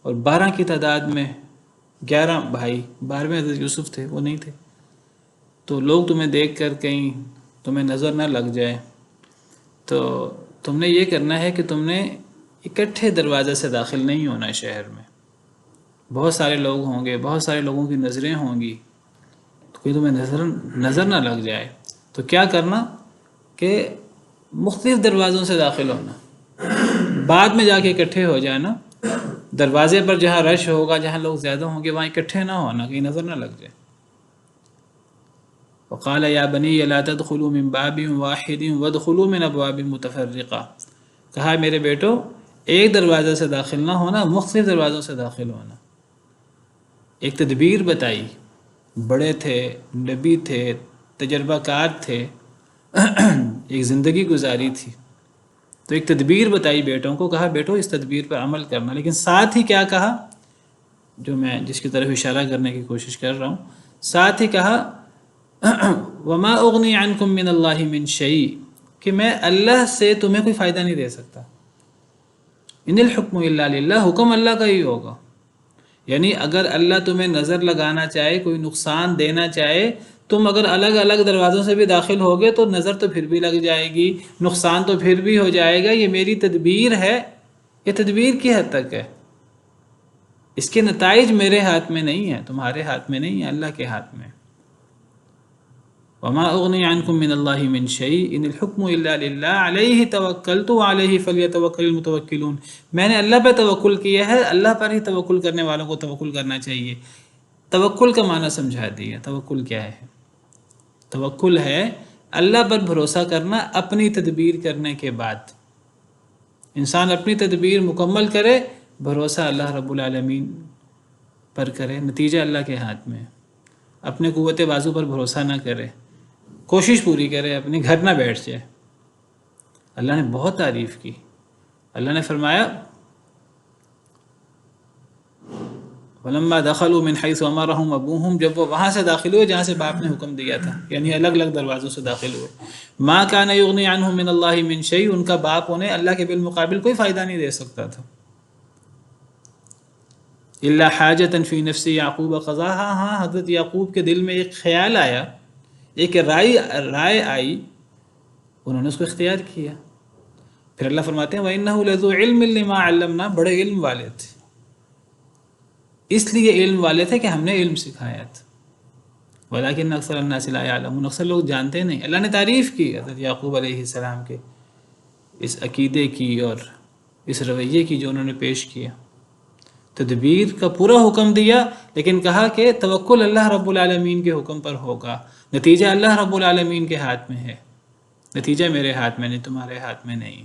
اور 12 کی تعداد میں 11 بھائی، 12ویں حضرت یوسف تھے، وہ نہیں تھے، تو لوگ تمہیں دیکھ کر کہیں تمہیں نظر نہ لگ جائے، تو تم نے یہ کرنا ہے کہ تم نے اکٹھے دروازے سے داخل نہیں ہونا ہے شہر میں، بہت سارے لوگ ہوں گے، بہت سارے لوگوں کی نظریں ہوں گی، تو کوئی تمہیں نظر نہ لگ جائے، تو کیا کرنا کہ مختلف دروازوں سے داخل ہونا، بعد میں جا کے اکٹھے ہو جانا، دروازے پر جہاں رش ہوگا، جہاں لوگ زیادہ ہوں گے وہاں اکٹھے نہ ہونا، کہیں نظر نہ لگ جائے۔ وقال یا بنی لا تدخلوا من باب واحد وادخلوا من ابواب متفرقہ، کہا میرے بیٹو ایک دروازے سے داخل نہ ہونا، مختلف دروازوں سے داخل ہونا. ایک تدبیر بتائی، بڑے تھے، نبی تھے، تجربہ کار تھے، ایک زندگی گزاری تھی، تو ایک تدبیر بتائی بیٹوں کو، کہا بیٹو اس تدبیر پر عمل کرنا. لیکن ساتھ ہی کیا کہا، جو میں جس کی طرف اشارہ کرنے کی کوشش کر رہا ہوں، ساتھ ہی کہا وما اغنی عنکم من اللہ من شیء، کہ میں اللہ سے تمہیں کوئی فائدہ نہیں دے سکتا. ان الحکم الا للہ، حکم اللہ کا ہی ہوگا. یعنی اگر اللہ تمہیں نظر لگانا چاہے، کوئی نقصان دینا چاہے، تم اگر الگ الگ دروازوں سے بھی داخل ہوگے تو نظر تو پھر بھی لگ جائے گی، نقصان تو پھر بھی ہو جائے گا. یہ میری تدبیر ہے. یہ تدبیر کی حد تک ہے، اس کے نتائج میرے ہاتھ میں نہیں ہیں، تمہارے ہاتھ میں نہیں ہیں، اللہ کے ہاتھ میں. وما اغنی عنکم من اللہ من شیء ان الحکم الا للہ علیہ توکلت وعلیہ فلیتوکل المتوکلون. میں نے اللہ پہ توکل کیا ہے، اللہ پر ہی توکل کرنے والوں کو توکل کرنا چاہیے. توکل کا معنی سمجھا دیا. توکل کیا ہے؟ توکل ہے اللہ پر بھروسہ کرنا اپنی تدبیر کرنے کے بعد. انسان اپنی تدبیر مکمل کرے، بھروسہ اللہ رب العالمین پر کرے، نتیجہ اللہ کے ہاتھ میں. اپنے قوت بازو پر بھروسہ نہ کرے، کوشش پوری کرے، اپنے گھر نہ بیٹھ جائے. اللہ نے بہت تعریف کی. اللہ نے فرمایا وَلَمَّا دَخَلُوا مِنْ حَيْثُ أَمَرَهُمْ أَبُوهُمْ، جب وہ وہاں سے داخل ہوئے جہاں سے باپ نے حکم دیا تھا، یعنی الگ الگ دروازوں سے داخل ہوئے. مَا كَانَ يُغْنِي عَنْهُم مِّنَ اللَّهِ مِنْ شَيْءٍ، ان کا باپ انہیں اللہ کے بالمقابل کوئی فائدہ نہیں دے سکتا تھا. إِلَّا حَاجَةً فِي نَفْسِ يَعْقُوبَ قَضَاهَا، ہاں حضرت یعقوب کے دل میں ایک خیال آیا، ایک رائے آئی، انہوں نے اس کو اختیار کیا. پھر اللہ فرماتے ہیں وَإِنَّهُ لَذُو عِلْمٍ لِّمَا عَلَّمْنَا، بڑے علم والے تھے، اس لیے علم والے تھے کہ ہم نے علم سکھایا تھا. وَلَٰكِنَّ أَكْثَرَ النَّاسِ لَا يَعْلَمُونَ، اکثر لوگ جانتے نہیں. اللہ نے تعریف کی حضرت یعقوب علیہ السلام کے اس عقیدے کی اور اس رویے کی جو انہوں نے پیش کیا. تدبیر کا پورا حکم دیا، لیکن کہا کہ توکل اللہ رب العالمین کے حکم پر ہوگا، نتیجہ اللہ رب العالمین کے ہاتھ میں ہے، نتیجہ میرے ہاتھ میں نہیں، تمہارے ہاتھ میں نہیں.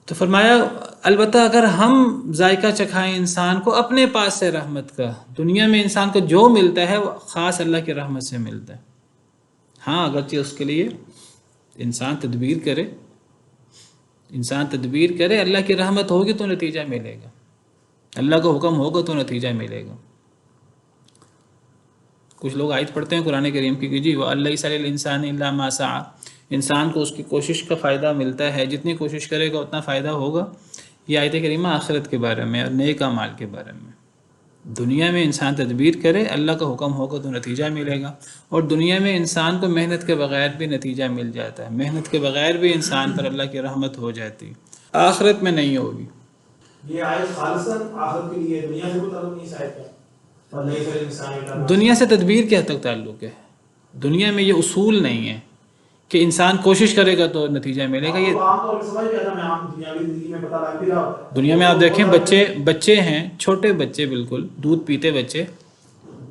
تو فرمایا البتہ اگر ہم ذائقہ چکھائیں انسان کو اپنے پاس سے رحمت کا، دنیا میں انسان کو جو ملتا ہے وہ خاص اللہ کی رحمت سے ملتا ہے. ہاں اگرچہ اس کے لیے انسان تدبیر کرے، اللہ کی رحمت ہوگی تو نتیجہ ملے گا، اللہ کا حکم ہوگا تو نتیجہ ملے گا. کچھ لوگ آیت پڑھتے ہیں قرآن کریم کی کہ جی وَأَن لَّيْسَ لِلْإِنسَانِ إِلَّا مَا سَعَىٰ، انسان کو اس کی کوشش کا فائدہ ملتا ہے، جتنی کوشش کرے گا اتنا فائدہ ہوگا. یہ آیت کریمہ آخرت کے بارے میں اور نیک اعمال کے بارے میں. دنیا میں انسان تدبیر کرے، اللہ کا حکم ہوگا تو نتیجہ ملے گا. اور دنیا میں انسان کو محنت کے بغیر بھی نتیجہ مل جاتا ہے، محنت کے بغیر بھی انسان پر اللہ کی رحمت ہو جاتی، آخرت میں نہیں ہوگی. یہ آیت خالصاً آخرت کے لیے، دنیا سے کوئی تعلق نہیں اس آیت کا. دنیا سے تدبیر کیا تک تعلق ہے؟ دنیا میں یہ اصول نہیں ہے کہ انسان کوشش کرے گا تو نتیجہ ملے گا. یہ دنیا میں آپ دیکھیں بچے ہیں، چھوٹے بچے، بالکل دودھ پیتے بچے،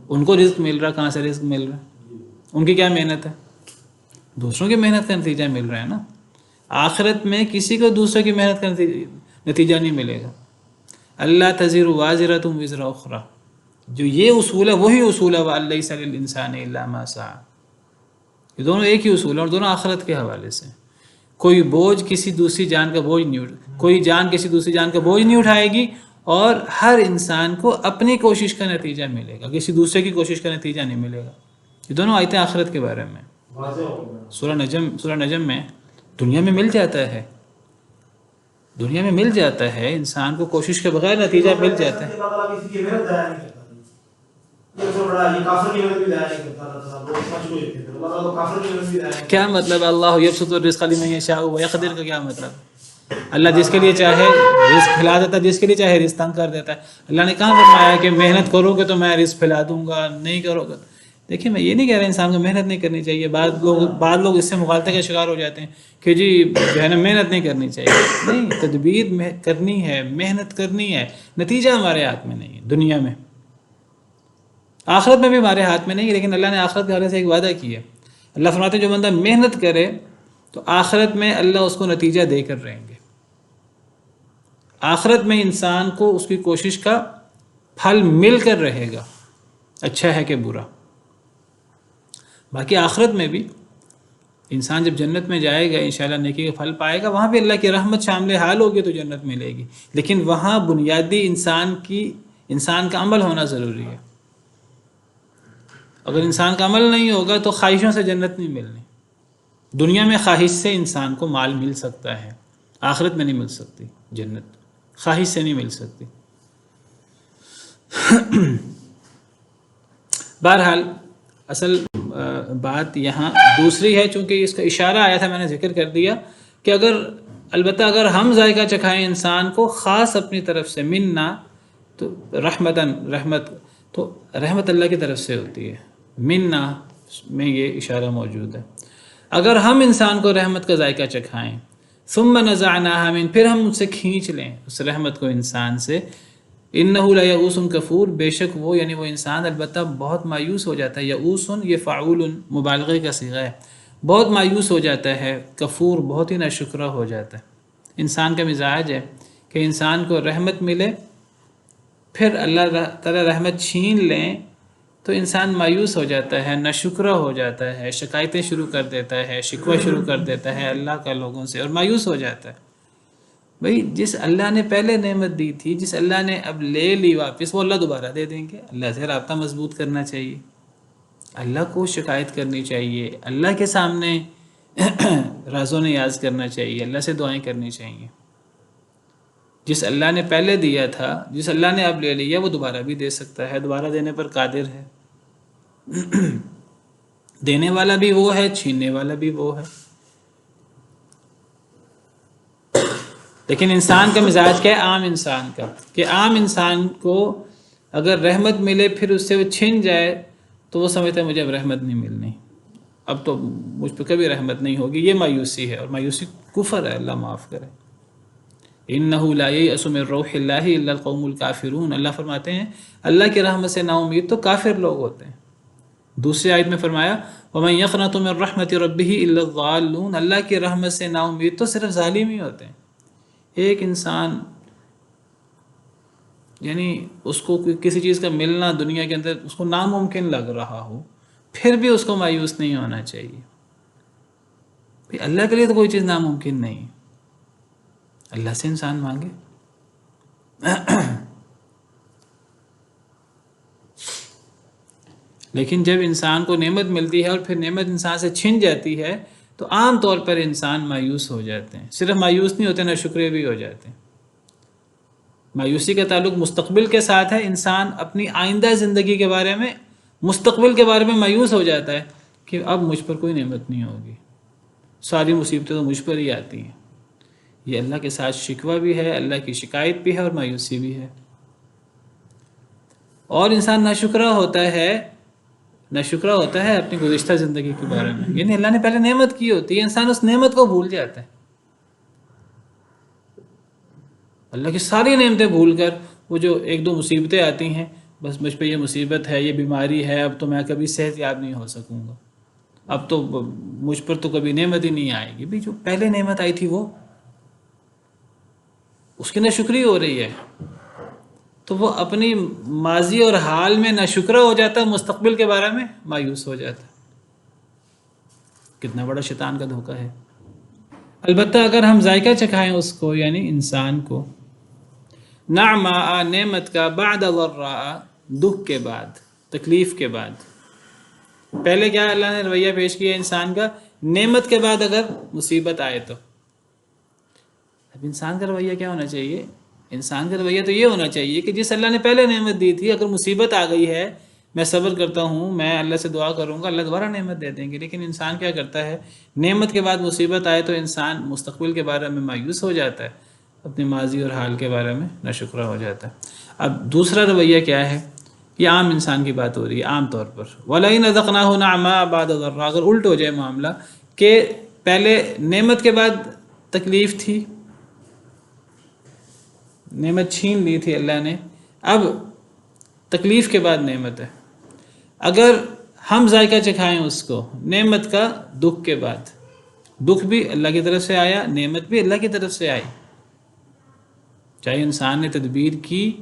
ان کو رزق مل رہا، کہاں سے رزق مل رہا؟ ان کی کیا محنت ہے؟ دوسروں کی محنت کا نتیجہ مل رہا ہے نا. آخرت میں کسی کو دوسروں کی محنت کا نتیجہ نہیں ملے گا. اللہ تزر وازرۃ وزر اخری، جو یہ اصول ہے وہی اصول ہے وَأَن لَّيْسَ لِلْإِنسَانِ إِلَّا مَا سَعَىٰ. یہ دونوں ایک ہی اصول ہے اور دونوں آخرت کے حوالے سے. کوئی بوجھ کسی دوسری جان کا بوجھ نہیں کوئی جان کسی دوسری جان کا بوجھ نہیں اٹھائے گی، اور ہر انسان کو اپنی کوشش کا نتیجہ ملے گا، کسی دوسرے کی کوشش کا نتیجہ نہیں ملے گا. یہ دونوں آیتیں آخرت کے بارے میں. سورہ نجم میں دنیا میں مل جاتا ہے، دنیا میں مل جاتا ہے، انسان کو کوشش کے بغیر نتیجہ مل جاتا ہے. کیا مطلب اللہ یبسط الرزق لمن یشاء ویقدر کا کیا مطلب؟ اللہ جس کے لیے چاہے رزق پھیلا دیتا ہے، جس کے لیے چاہے رزق تنگ کر دیتا ہے. اللہ نے کہاں فرمایا کہ محنت کرو گے تو میں رزق پھیلا دوں گا، نہیں کرو گے. دیکھیں میں یہ نہیں کہہ رہا انسان کو محنت نہیں کرنی چاہیے، بعض لوگ اس سے مغالطے کا شکار ہو جاتے ہیں کہ جی جو ہے نا محنت نہیں کرنی چاہیے. نہیں، تدبیر کرنی ہے، محنت کرنی ہے، نتیجہ ہمارے ہاتھ میں نہیں ہے. دنیا میں، آخرت میں بھی ہمارے ہاتھ میں نہیں ہے، لیکن اللہ نے آخرت کے حوالے سے ایک وعدہ کیا. اللہ فرماتے ہیں جو بندہ محنت کرے تو آخرت میں اللہ اس کو نتیجہ دے کر رہیں گے. آخرت میں انسان کو اس کی کوشش کا پھل مل کر رہے گا، اچھا ہے کہ برا۔ باقی آخرت میں بھی انسان جب جنت میں جائے گا انشاءاللہ نیکی کا پھل پائے گا، وہاں بھی اللہ کی رحمت شامل حال ہوگی تو جنت ملے گی، لیکن وہاں بنیادی انسان کا عمل ہونا ضروری ہے۔ اگر انسان کا عمل نہیں ہوگا تو خواہشوں سے جنت نہیں ملنی۔ دنیا میں خواہش سے انسان کو مال مل سکتا ہے، آخرت میں نہیں مل سکتی جنت، خواہش سے نہیں مل سکتی۔ بہرحال اصل بات یہاں دوسری ہے، چونکہ اس کا اشارہ آیا تھا، میں نے ذکر کر دیا کہ البتہ اگر ہم ذائقہ چکھائیں انسان کو خاص اپنی طرف سے، منا تو رحمت اللہ کی طرف سے ہوتی ہے، منا میں یہ اشارہ موجود ہے۔ اگر ہم انسان کو رحمت کا ذائقہ چکھائیں، ثم نزعناها من، پھر ہم اس سے کھینچ لیں اس رحمت کو انسان سے، انہ لیئوس کفور، بے شک وہ یعنی وہ انسان البتہ بہت مایوس ہو جاتا ہے۔ یئوس یہ فعول مبالغے کا صیغہ ہے، بہت مایوس ہو جاتا ہے، کفور بہت ہی ناشکرا ہو جاتا ہے۔ انسان کا مزاج ہے کہ انسان کو رحمت ملے، پھر اللہ تعالی رحمت چھین لیں تو انسان مایوس ہو جاتا ہے، ناشکرا ہو جاتا ہے، شکایتیں شروع کر دیتا ہے، شکوہ شروع کر دیتا ہے اللہ کا لوگوں سے، اور مایوس ہو جاتا ہے۔ بھئی جس اللہ نے پہلے نعمت دی تھی، جس اللہ نے اب لے لی واپس، وہ اللہ دوبارہ دے دیں گے۔ اللہ سے رابطہ مضبوط کرنا چاہیے، اللہ کو شکایت کرنی چاہیے، اللہ کے سامنے راز و نیاز کرنا چاہیے، اللہ سے دعائیں کرنی چاہیے۔ جس اللہ نے پہلے دیا تھا، جس اللہ نے اب لے لیا، وہ دوبارہ بھی دے سکتا ہے، دوبارہ دینے پر قادر ہے۔ دینے والا بھی وہ ہے، چھیننے والا بھی وہ ہے۔ لیکن انسان کا مزاج کیا ہے؟ عام انسان کا، کہ عام انسان کو اگر رحمت ملے پھر اس سے وہ چھن جائے تو وہ سمجھتا ہے مجھے اب رحمت نہیں ملنی، اب تو مجھ پہ کبھی رحمت نہیں ہوگی۔ یہ مایوسی ہے، اور مایوسی کفر ہے، اللہ معاف کرے۔ انہ لا ییأس من روح اللہ الا القوم الکافرون، اللہ فرماتے ہیں اللہ کی رحمت سے نا امید تو کافر لوگ ہوتے ہیں۔ دوسری آیت میں فرمایا ومن یقنط من رحمت ربہ الا الضالون، اللہ کی رحمت سے نا امید تو صرف ظالم ہی ہوتے ہیں۔ ایک انسان یعنی اس کو کسی چیز کا ملنا دنیا کے اندر اس کو ناممکن لگ رہا ہو، پھر بھی اس کو مایوس نہیں ہونا چاہیے۔ اللہ کے لیے تو کوئی چیز ناممکن نہیں، اللہ سے انسان مانگے۔ لیکن جب انسان کو نعمت ملتی ہے اور پھر نعمت انسان سے چھن جاتی ہے تو عام طور پر انسان مایوس ہو جاتے ہیں۔ صرف مایوس نہیں ہوتے، ناشکرے بھی ہو جاتے ہیں۔ مایوسی کا تعلق مستقبل کے ساتھ ہے، انسان اپنی آئندہ زندگی کے بارے میں، مستقبل کے بارے میں مایوس ہو جاتا ہے کہ اب مجھ پر کوئی نعمت نہیں ہوگی، ساری مصیبتیں تو مجھ پر ہی آتی ہیں۔ یہ اللہ کے ساتھ شکوہ بھی ہے، اللہ کی شکایت بھی ہے، اور مایوسی بھی ہے۔ اور انسان ناشکرا ہوتا ہے اپنی گزشتہ زندگی کے بارے میں، یعنی اللہ نے پہلے نعمت کی ہوتی ہے، انسان اس نعمت کو بھول جاتا ہے، اللہ کی ساری نعمتیں بھول کر وہ جو ایک دو مصیبتیں آتی ہیں، بس مجھ پہ یہ مصیبت ہے، یہ بیماری ہے، اب تو میں کبھی صحت یاب نہیں ہو سکوں گا، اب تو مجھ پر تو کبھی نعمت ہی نہیں آئے گی۔ بھی جو پہلے نعمت آئی تھی وہ اس کی ناشکری ہو رہی ہے، تو وہ اپنی ماضی اور حال میں ناشکرا ہو جاتا ہے، مستقبل کے بارے میں مایوس ہو جاتا ہے۔ کتنا بڑا شیطان کا دھوکہ ہے۔ البتہ اگر ہم ذائقہ چکھائیں اس کو یعنی انسان کو، نعما نعمت کا، بعد ضراء دکھ کے بعد، تکلیف کے بعد۔ پہلے کیا اللہ نے رویہ پیش کیا انسان کا؟ نعمت کے بعد اگر مصیبت آئے تو اب انسان کا رویہ کیا ہونا چاہیے؟ انسان کا رویہ تو یہ ہونا چاہیے کہ جس اللہ نے پہلے نعمت دی تھی، اگر مصیبت آ گئی ہے میں صبر کرتا ہوں، میں اللہ سے دعا کروں گا، اللہ دوبارہ نعمت دے دیں گے۔ لیکن انسان کیا کرتا ہے؟ نعمت کے بعد مصیبت آئے تو انسان مستقبل کے بارے میں مایوس ہو جاتا ہے، اپنے ماضی اور حال کے بارے میں ناشکرا ہو جاتا ہے۔ اب دوسرا رویہ کیا ہے؟ یہ عام انسان کی بات ہو رہی ہے، عام طور پر۔ وَلَئِنْ أَذَقْنَاهُ نَعْمَاءَ بَعْدَ ضَرَّاءَ، اگر الٹ ہو جائے معاملہ کہ پہلے نعمت کے بعد تکلیف تھی، نعمت چھین لی تھی اللہ نے، اب تکلیف کے بعد نعمت ہے، اگر ہم ذائقہ چکھائیں اس کو نعمت کا دکھ کے بعد، دکھ بھی اللہ کی طرف سے آیا، نعمت بھی اللہ کی طرف سے آئی، چاہے انسان نے تدبیر کی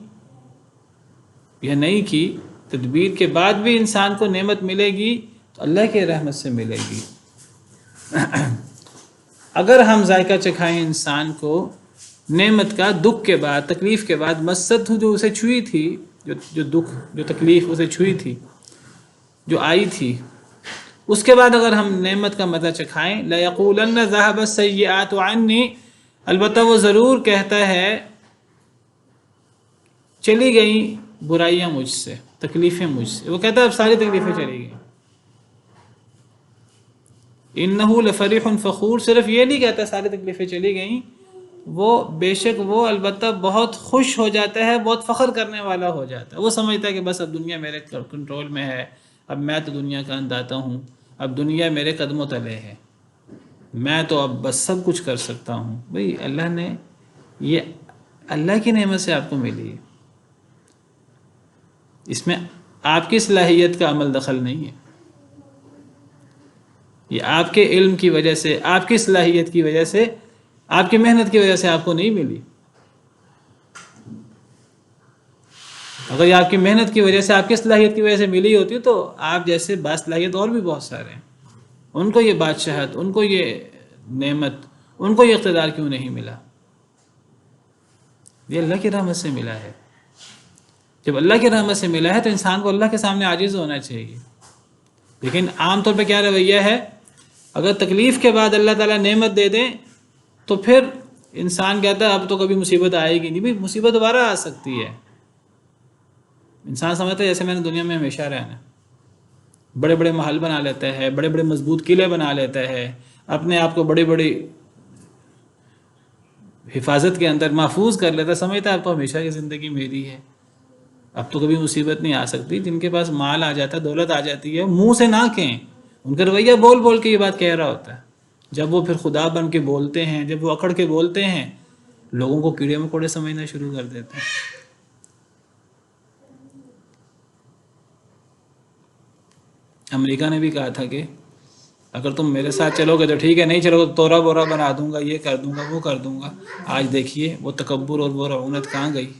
یا نہیں کی، تدبیر کے بعد بھی انسان کو نعمت ملے گی تو اللہ کے رحمت سے ملے گی۔ اگر ہم ذائقہ چکھائیں انسان کو نعمت کا دکھ کے بعد، تکلیف کے بعد، مست جو اسے چھوئی تھی، جو دکھ جو تکلیف اسے چھوئی تھی، جو آئی تھی، اس کے بعد اگر ہم نعمت کا مزہ چکھائیں، لَيَقُولَنَّ ذَهَبَ السَّيِّئَاتُ عَنِّي، البتہ وہ ضرور کہتا ہے چلی گئیں برائیاں مجھ سے، تکلیفیں مجھ سے، وہ کہتا ہے اب ساری تکلیفیں چلی گئیں۔ انہو لفریح فخور، صرف یہ نہیں کہتا ساری تکلیفیں چلی گئیں، وہ بے شک وہ البتہ بہت خوش ہو جاتا ہے، بہت فخر کرنے والا ہو جاتا ہے۔ وہ سمجھتا ہے کہ بس اب دنیا میرے کنٹرول میں ہے، اب میں تو دنیا کا انداتا ہوں، اب دنیا میرے قدموں تلے ہے، میں تو اب بس سب کچھ کر سکتا ہوں۔ بھئی اللہ نے، یہ اللہ کی نعمت سے آپ کو ملی ہے، اس میں آپ کی صلاحیت کا عمل دخل نہیں ہے، یہ آپ کے علم کی وجہ سے، آپ کی صلاحیت کی وجہ سے، آپ کی محنت کی وجہ سے آپ کو نہیں ملی۔ اگر یہ آپ کی محنت کی وجہ سے، آپ کی صلاحیت کی وجہ سے ملی ہوتی تو آپ جیسے باصلاحیت اور بھی بہت سارے ہیں، ان کو یہ بادشاہت، ان کو یہ نعمت، ان کو یہ اقتدار کیوں نہیں ملا؟ یہ اللہ کی رحمت سے ملا ہے۔ جب اللہ کی رحمت سے ملا ہے تو انسان کو اللہ کے سامنے عاجز ہونا چاہیے۔ لیکن عام طور پہ کیا رویہ ہے، اگر تکلیف کے بعد اللہ تعالیٰ نعمت دے دیں تو پھر انسان کہتا ہے اب تو کبھی مصیبت آئے گی نہیں۔ بھئی مصیبت دوبارہ آ سکتی ہے۔ انسان سمجھتا ہے جیسے میں نے دنیا میں ہمیشہ رہنا، بڑے بڑے محل بنا لیتا ہے، بڑے بڑے مضبوط قلعے بنا لیتا ہے، اپنے آپ کو بڑی بڑی حفاظت کے اندر محفوظ کر لیتا ہے، سمجھتا ہے اب تو ہمیشہ کی زندگی میری ہے، اب تو کبھی مصیبت نہیں آ سکتی۔ جن کے پاس مال آ جاتا ہے، دولت آ جاتی ہے، منہ سے نہ کہیں، ان کا رویہ بول بول کے یہ بات کہہ رہا ہوتا ہے، جب وہ پھر خدا بن کے بولتے ہیں، جب وہ اکڑ کے بولتے ہیں، لوگوں کو کیڑے مکوڑے سمجھنا شروع کر دیتے ہیں۔ امریکہ نے بھی کہا تھا کہ اگر تم میرے ساتھ چلو گے تو ٹھیک ہے، نہیں چلو گے تو تورا بورا بنا دوں گا، یہ کر دوں گا، وہ کر دوں گا۔ آج دیکھیے وہ تکبر اور وہ رعونت کہاں گئی۔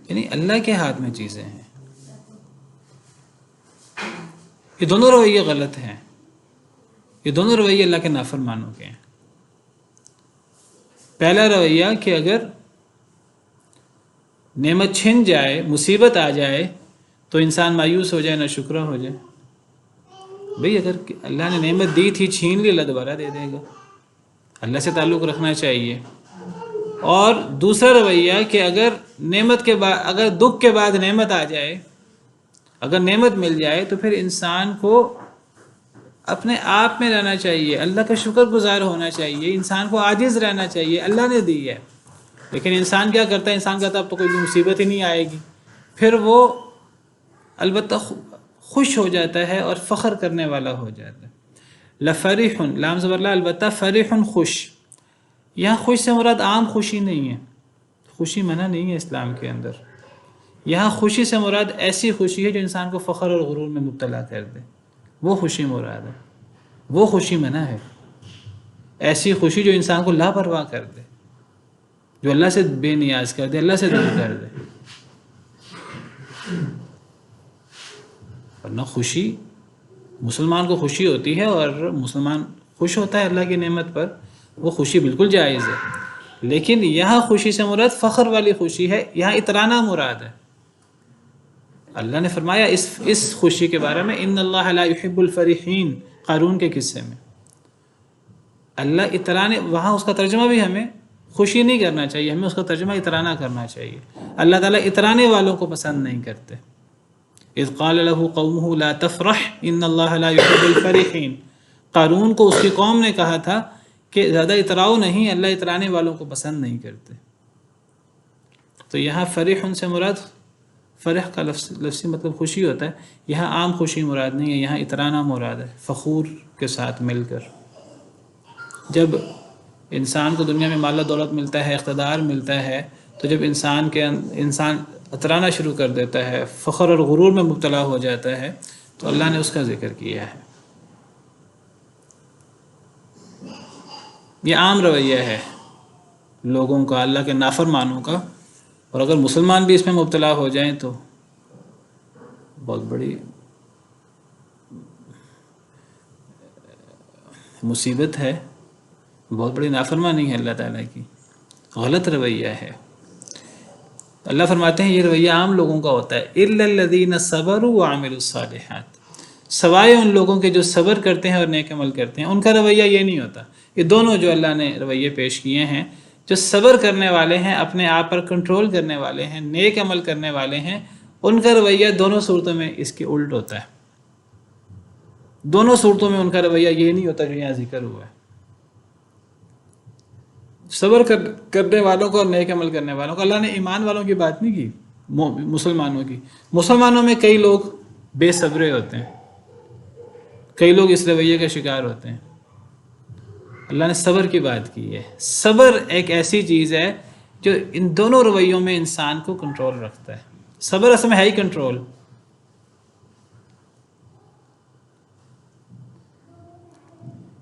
یعنی اللہ کے ہاتھ میں چیزیں ہیں۔ یہ دونوں رویے غلط ہیں، یہ دونوں رویے اللہ کے نافرمانوں کے ہیں۔ پہلا رویہ کہ اگر نعمت چھن جائے، مصیبت آ جائے تو انسان مایوس ہو جائے، نہ شکرہ ہو جائے۔ بھئی اگر اللہ نے نعمت دی تھی، چھین لی، اللہ دوبارہ دے دے گا۔ اللہ سے تعلق رکھنا چاہیے۔ اور دوسرا رویہ کہ اگر نعمت کے بعد، اگر دکھ کے بعد نعمت آ جائے، اگر نعمت مل جائے تو پھر انسان کو اپنے آپ میں رہنا چاہیے، اللہ کا شکر گزار ہونا چاہیے، انسان کو عاجز رہنا چاہیے، اللہ نے دی ہے۔ لیکن انسان کیا کرتا ہے، انسان کہتا ہے اب تو کوئی مصیبت ہی نہیں آئے گی، پھر وہ البتہ خوش ہو جاتا ہے اور فخر کرنے والا ہو جاتا ہے۔ لفریح، لام زبر لا، البتہ فریح، خوش۔ یہاں خوش سے مراد عام خوشی نہیں ہے، خوشی منع نہیں ہے اسلام کے اندر۔ یہاں خوشی سے مراد ایسی خوشی ہے جو انسان کو فخر اور غرور میں مبتلا کر دے، وہ خوشی مراد ہے، وہ خوشی منع ہے۔ ایسی خوشی جو انسان کو لاپرواہ کر دے، جو اللہ سے بے نیاز کر دے، اللہ سے دور کر دے۔ ورنہ خوشی، مسلمان کو خوشی ہوتی ہے اور مسلمان خوش ہوتا ہے اللہ کی نعمت پر، وہ خوشی بالکل جائز ہے۔ لیکن یہاں خوشی سے مراد فخر والی خوشی ہے، یہاں اترانا مراد ہے۔ اللہ نے فرمایا اس خوشی کے بارے میں، ان اللہ لا يحب الفرحین، قارون کے قصے میں۔ اللہ اترانے، وہاں اس کا ترجمہ بھی ہمیں خوشی نہیں کرنا چاہیے، ہمیں اس کا ترجمہ اترانا کرنا چاہیے۔ اللہ تعالیٰ اترانے والوں کو پسند نہیں کرتے۔ اذ قال له قومه لا تفرح ان اللہ لا يحب الفرحین، قارون کو اس کی قوم نے کہا تھا کہ زیادہ اتراؤ نہیں، اللہ اترانے والوں کو پسند نہیں کرتے۔ تو یہاں فرح سے مراد، فرح کا لفظی مطلب خوشی ہوتا ہے، یہاں عام خوشی مراد نہیں ہے، یہاں اترانا مراد ہے، فخور کے ساتھ مل کر۔ جب انسان کو دنیا میں مال و دولت ملتا ہے، اقتدار ملتا ہے، تو جب انسان اترانا شروع کر دیتا ہے، فخر اور غرور میں مبتلا ہو جاتا ہے، تو اللہ نے اس کا ذکر کیا ہے۔ یہ عام رویہ ہے، لوگوں کا، اللہ کے نافرمانوں کا، اور اگر مسلمان بھی اس میں مبتلا ہو جائیں تو بہت بڑی مصیبت ہے، بہت بڑی نافرمانی ہے اللہ تعالیٰ کی، غلط رویہ ہے۔ اللہ فرماتے ہیں یہ رویہ عام لوگوں کا ہوتا ہے، الا الذین صبروا وعملوا الصالحات، سوائے ان لوگوں کے جو صبر کرتے ہیں اور نیک عمل کرتے ہیں، ان کا رویہ یہ نہیں ہوتا۔ یہ دونوں جو اللہ نے رویے پیش کیے ہیں، جو صبر کرنے والے ہیں، اپنے آپ پر کنٹرول کرنے والے ہیں، نیک عمل کرنے والے ہیں، ان کا رویہ دونوں صورتوں میں اس کے الٹ ہوتا ہے۔ دونوں صورتوں میں ان کا رویہ یہ نہیں ہوتا جو یہاں ذکر ہوا ہے۔ صبر کرنے والوں کو اور نیک عمل کرنے والوں کو، اللہ نے ایمان والوں کی بات نہیں کی، مسلمانوں کی۔ مسلمانوں میں کئی لوگ بے صبرے ہوتے ہیں، کئی لوگ اس رویے کا شکار ہوتے ہیں۔ اللہ نے صبر کی بات کی ہے۔ صبر ایک ایسی چیز ہے جو ان دونوں رویوں میں انسان کو کنٹرول رکھتا ہے۔ صبر اصل میں ہے ہی کنٹرول۔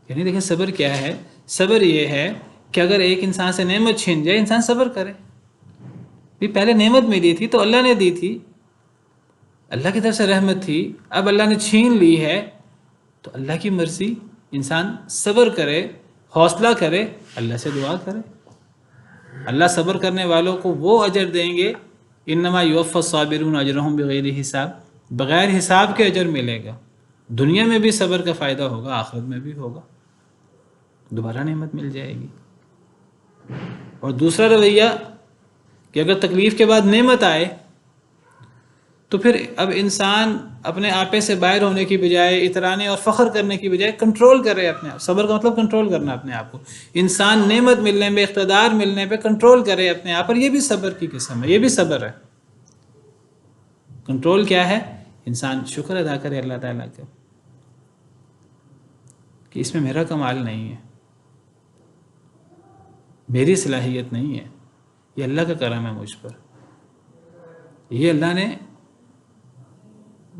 یعنی دیکھیں صبر کیا ہے؟ صبر یہ ہے کہ اگر ایک انسان سے نعمت چھن جائے، انسان صبر کرے۔ بھی پہلے نعمت ملی تھی تو اللہ نے دی تھی، اللہ کی طرف سے رحمت تھی، اب اللہ نے چھین لی ہے تو اللہ کی مرضی، انسان صبر کرے، حوصلہ کرے، اللہ سے دعا کرے۔ اللہ صبر کرنے والوں کو وہ اجر دیں گے، انما یوفی الصابرون اجرہم بغیر حساب، بغیر حساب کے اجر ملے گا۔ دنیا میں بھی صبر کا فائدہ ہوگا، آخرت میں بھی ہوگا، دوبارہ نعمت مل جائے گی۔ اور دوسرا رویہ کہ اگر تکلیف کے بعد نعمت آئے تو پھر اب انسان اپنے آپے سے باہر ہونے کی بجائے، اترانے اور فخر کرنے کی بجائے کنٹرول کرے اپنے آپ۔ صبر کا مطلب کنٹرول کرنا اپنے آپ کو۔ انسان نعمت ملنے میں، اقتدار ملنے پہ کنٹرول کرے اپنے آپ پر، یہ بھی صبر کی قسم ہے، یہ بھی صبر ہے۔ کنٹرول کیا ہے؟ انسان شکر ادا کرے اللہ تعالیٰ کا کہ اس میں میرا کمال نہیں ہے، میری صلاحیت نہیں ہے، یہ اللہ کا کرم ہے مجھ پر، یہ اللہ نے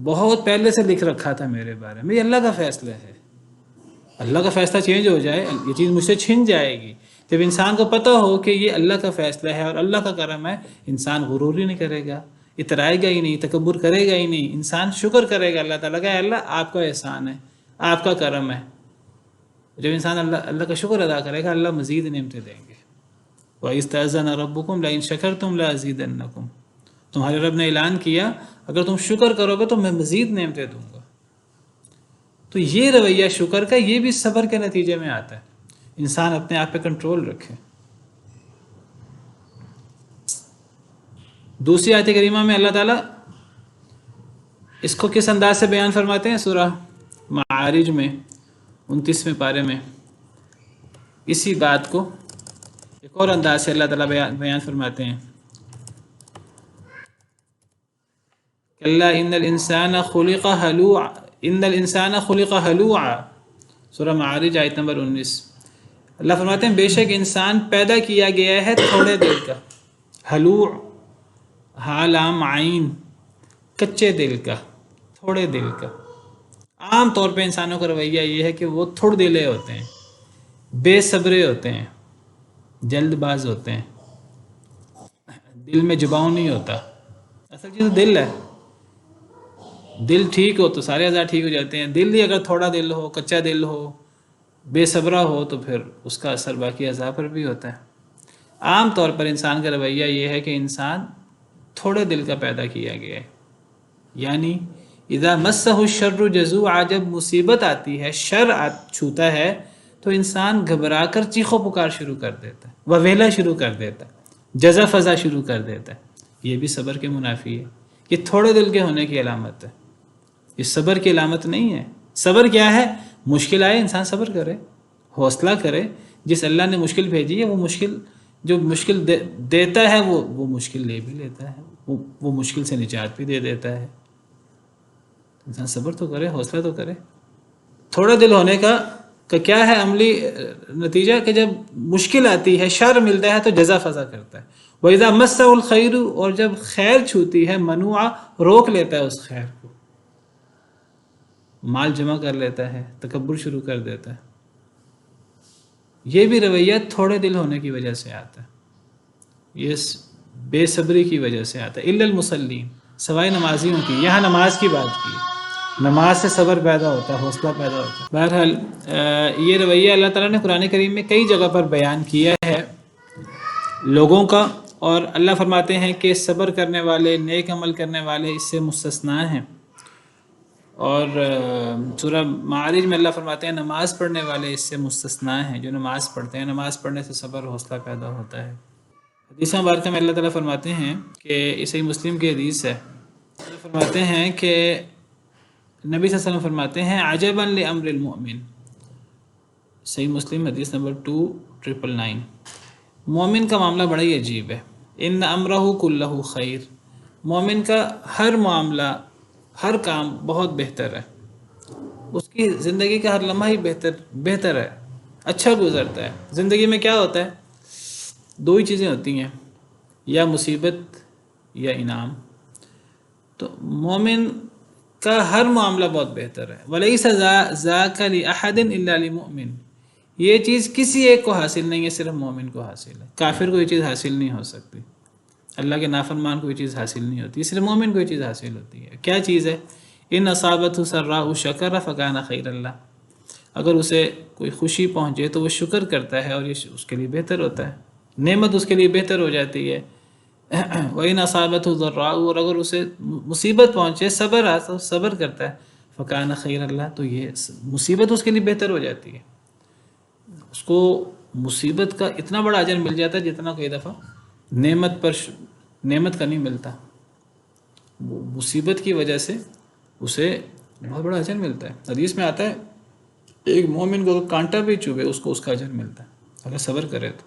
بہت پہلے سے لکھ رکھا تھا میرے بارے میں، یہ اللہ کا فیصلہ ہے۔ اللہ کا فیصلہ چینج ہو جائے، یہ چیز مجھ سے چھن جائے گی۔ جب انسان کو پتہ ہو کہ یہ اللہ کا فیصلہ ہے اور اللہ کا کرم ہے، انسان غرور ہی نہیں کرے گا، اترائے گا ہی نہیں، تکبر کرے گا ہی نہیں، انسان شکر کرے گا اللہ تعالیٰ کا، اے اللہ آپ کا احسان ہے، آپ کا کرم ہے۔ جب انسان اللہ کا شکر ادا کرے گا، اللہ مزید نعمتیں دیں گے۔ وَإِسْتَأْذَنَ رَبُّكُمْ لَئِن شَكَرْتُمْ لَأَزِيدَنَّكُمْ، تمہارے رب نے اعلان کیا اگر تم شکر کرو گے تو میں مزید نعمتیں دوں گا۔ تو یہ رویہ شکر کا، یہ بھی صبر کے نتیجے میں آتا ہے، انسان اپنے آپ پہ کنٹرول رکھے۔ دوسری آیت کریمہ میں اللہ تعالیٰ اس کو کس انداز سے بیان فرماتے ہیں؟ سورہ معارج میں 29ویں پارے میں اسی بات کو ایک اور انداز سے اللہ تعالیٰ بیان فرماتے ہیں، کَلَّا إِنَّ الْإِنسَانَ خُلِقَ هَلُوعًا، سورہ معارج آیت نمبر 19۔ اللہ فرماتے ہیں بے شک انسان پیدا کیا گیا ہے تھوڑے دل کا، ہلوع، ہا لام عین، کچے دل کا، تھوڑے دل کا۔ عام طور پہ انسانوں کا رویہ یہ ہے کہ وہ تھوڑ دلے ہوتے ہیں، بے صبرے ہوتے ہیں، جلد باز ہوتے ہیں، دل میں جباؤ نہیں ہوتا۔ اصل چیز دل ہے، دل ٹھیک ہو تو سارے اعضاء ٹھیک ہو جاتے ہیں۔ دل ہی اگر تھوڑا دل ہو، کچا دل ہو، بے صبرہ ہو تو پھر اس کا اثر باقی اعضاء پر بھی ہوتا ہے۔ عام طور پر انسان کا رویہ یہ ہے کہ انسان تھوڑے دل کا پیدا کیا گیا ہے، یعنی اذا مسہ الشر جزوعا، جب مصیبت آتی ہے، شر چھوتا ہے تو انسان گھبرا کر چیخ و پکار شروع کر دیتا ہے، وویلا شروع کر دیتا ہے، جزا فضا شروع کر دیتا ہے۔ یہ بھی صبر کے منافی ہے، یہ تھوڑے دل کے ہونے کی علامت ہے، یہ صبر کی علامت نہیں ہے۔ صبر کیا ہے؟ مشکل آئے انسان صبر کرے، حوصلہ کرے، جس اللہ نے مشکل بھیجی ہے وہ مشکل، جو مشکل دیتا ہے وہ مشکل لے بھی لیتا ہے، وہ مشکل سے نجات بھی دے دیتا ہے۔ انسان صبر تو کرے، حوصلہ تو کرے۔ تھوڑا دل ہونے کا کیا ہے عملی نتیجہ؟ کہ جب مشکل آتی ہے، شر ملتا ہے تو جزا فضا کرتا ہے۔ وَإِذَا مَسَّهُ الْخَيْرُ، اور جب خیر چھوتی ہے، منوعا، روک لیتا ہے اس خیر کو، مال جمع کر لیتا ہے، تکبر شروع کر دیتا ہے۔ یہ بھی رویہ تھوڑے دل ہونے کی وجہ سے آتا ہے، یہ بے صبری کی وجہ سے آتا ہے. الا المصلین، سوائے نمازیوں کی. یہاں نماز کی بات کی، نماز سے صبر پیدا ہوتا ہے، حوصلہ پیدا ہوتا ہے. بہرحال یہ رویہ اللہ تعالیٰ نے قرآن کریم میں کئی جگہ پر بیان کیا ہے لوگوں کا، اور اللہ فرماتے ہیں کہ صبر کرنے والے، نیک عمل کرنے والے اس سے مستثنا ہیں. اور سورہ معارج میں اللہ فرماتے ہیں نماز پڑھنے والے اس سے مستثنا ہیں، جو نماز پڑھتے ہیں. نماز پڑھنے سے صبر و حوصلہ پیدا ہوتا ہے. حدیث مبارکہ میں اللہ تعالیٰ فرماتے ہیں کہ صحیح مسلم کی حدیث ہے، اللہ فرماتے ہیں کہ نبی صلی اللہ علیہ وسلم فرماتے ہیں عجبا لامر المؤمن، صحیح مسلم حدیث نمبر 2999. مومن کا معاملہ بڑا ہی عجیب ہے. ان امرہ کلہ خیر، مومن کا ہر معاملہ، ہر کام بہت بہتر ہے. اس کی زندگی کا ہر لمحہ ہی بہتر ہے، اچھا گزرتا ہے. زندگی میں کیا ہوتا ہے؟ دو ہی چیزیں ہوتی ہیں، یا مصیبت یا انعام. تو مومن کا ہر معاملہ بہت بہتر ہے. وَلَيْسَ ذَاكَ لِأَحَدٍ إِلَّا لِمُؤْمِنٍ، یہ چیز کسی ایک کو حاصل نہیں ہے، صرف مومن کو حاصل ہے. کافر کو یہ چیز حاصل نہیں ہو سکتی، اللہ کے نافرمان کو یہ چیز حاصل نہیں ہوتی، صرف مومن کو یہ چیز حاصل ہوتی ہے. کیا چیز ہے؟ ان اصابتہ سراء شکر فکان خیر اللہ، اگر اسے کوئی خوشی پہنچے تو وہ شکر کرتا ہے اور یہ اس کے لیے بہتر ہوتا ہے، نعمت اس کے لیے بہتر ہو جاتی ہے. وَإِنْ أَصَابَتْهُ ضَرَّاءُ، اور اگر اسے مصیبت پہنچے، صبر آتا تو صبر کرتا ہے، فکان خیر اللہ، تو یہ مصیبت اس کے لیے بہتر ہو جاتی ہے. اس کو مصیبت کا اتنا بڑا اجر مل جاتا ہے جتنا کئی دفعہ نعمت کا نہیں ملتا. مصیبت کی وجہ سے اسے بہت بڑا اجر ملتا ہے. حدیث میں آتا ہے ایک مومن کو کانٹا بھی چوبے اس کو اس کا اجر ملتا ہے اگر صبر کرے تو.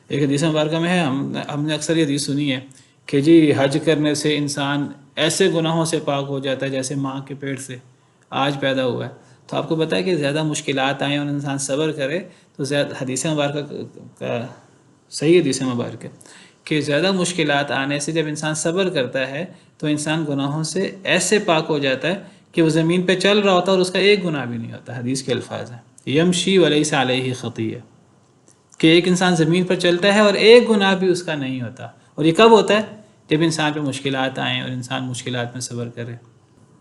ایک حدیث مبارکہ میں ہے، ہم نے اکثر یہ حدیث سنی ہے کہ جی حج کرنے سے انسان ایسے گناہوں سے پاک ہو جاتا ہے جیسے ماں کے پیٹ سے آج پیدا ہوا ہے. تو آپ کو پتہ ہے کہ زیادہ مشکلات آئیں اور انسان صبر کرے تو زیادہ حدیث مبارکہ کا صحیح حدیث مبارکہ کہ زیادہ مشکلات آنے سے جب انسان صبر کرتا ہے تو انسان گناہوں سے ایسے پاک ہو جاتا ہے کہ وہ زمین پہ چل رہا ہوتا ہے اور اس کا ایک گناہ بھی نہیں ہوتا. حدیث کے الفاظ ہیں یمشی ولیس علیہ خطیہ، کہ ایک انسان زمین پر چلتا ہے اور ایک گناہ بھی اس کا نہیں ہوتا. اور یہ کب ہوتا ہے؟ جب انسان پہ مشکلات آئیں اور انسان مشکلات میں صبر کرے.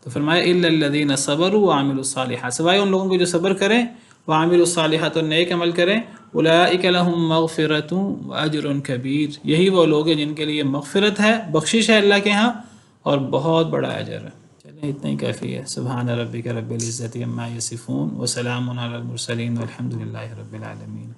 تو فرمایا الا الذین صبروا وعملوا الصالحات، سوائے ان لوگوں کو جو صبر کریں، وعملوا الصالحات، اور نیک عمل کریں. اولئک لهم مغفرۃ واجر کبیر، یہی وہ لوگ ہیں جن کے لیے مغفرت ہے، بخشش ہے اللہ کے ہاں، اور بہت بڑا اجر ہے. چلیں اتنا ہی کافی ہے. سبحان ربک رب العزۃ عما یصفون وسلام علی المرسلین والحمد للہ رب العالمین.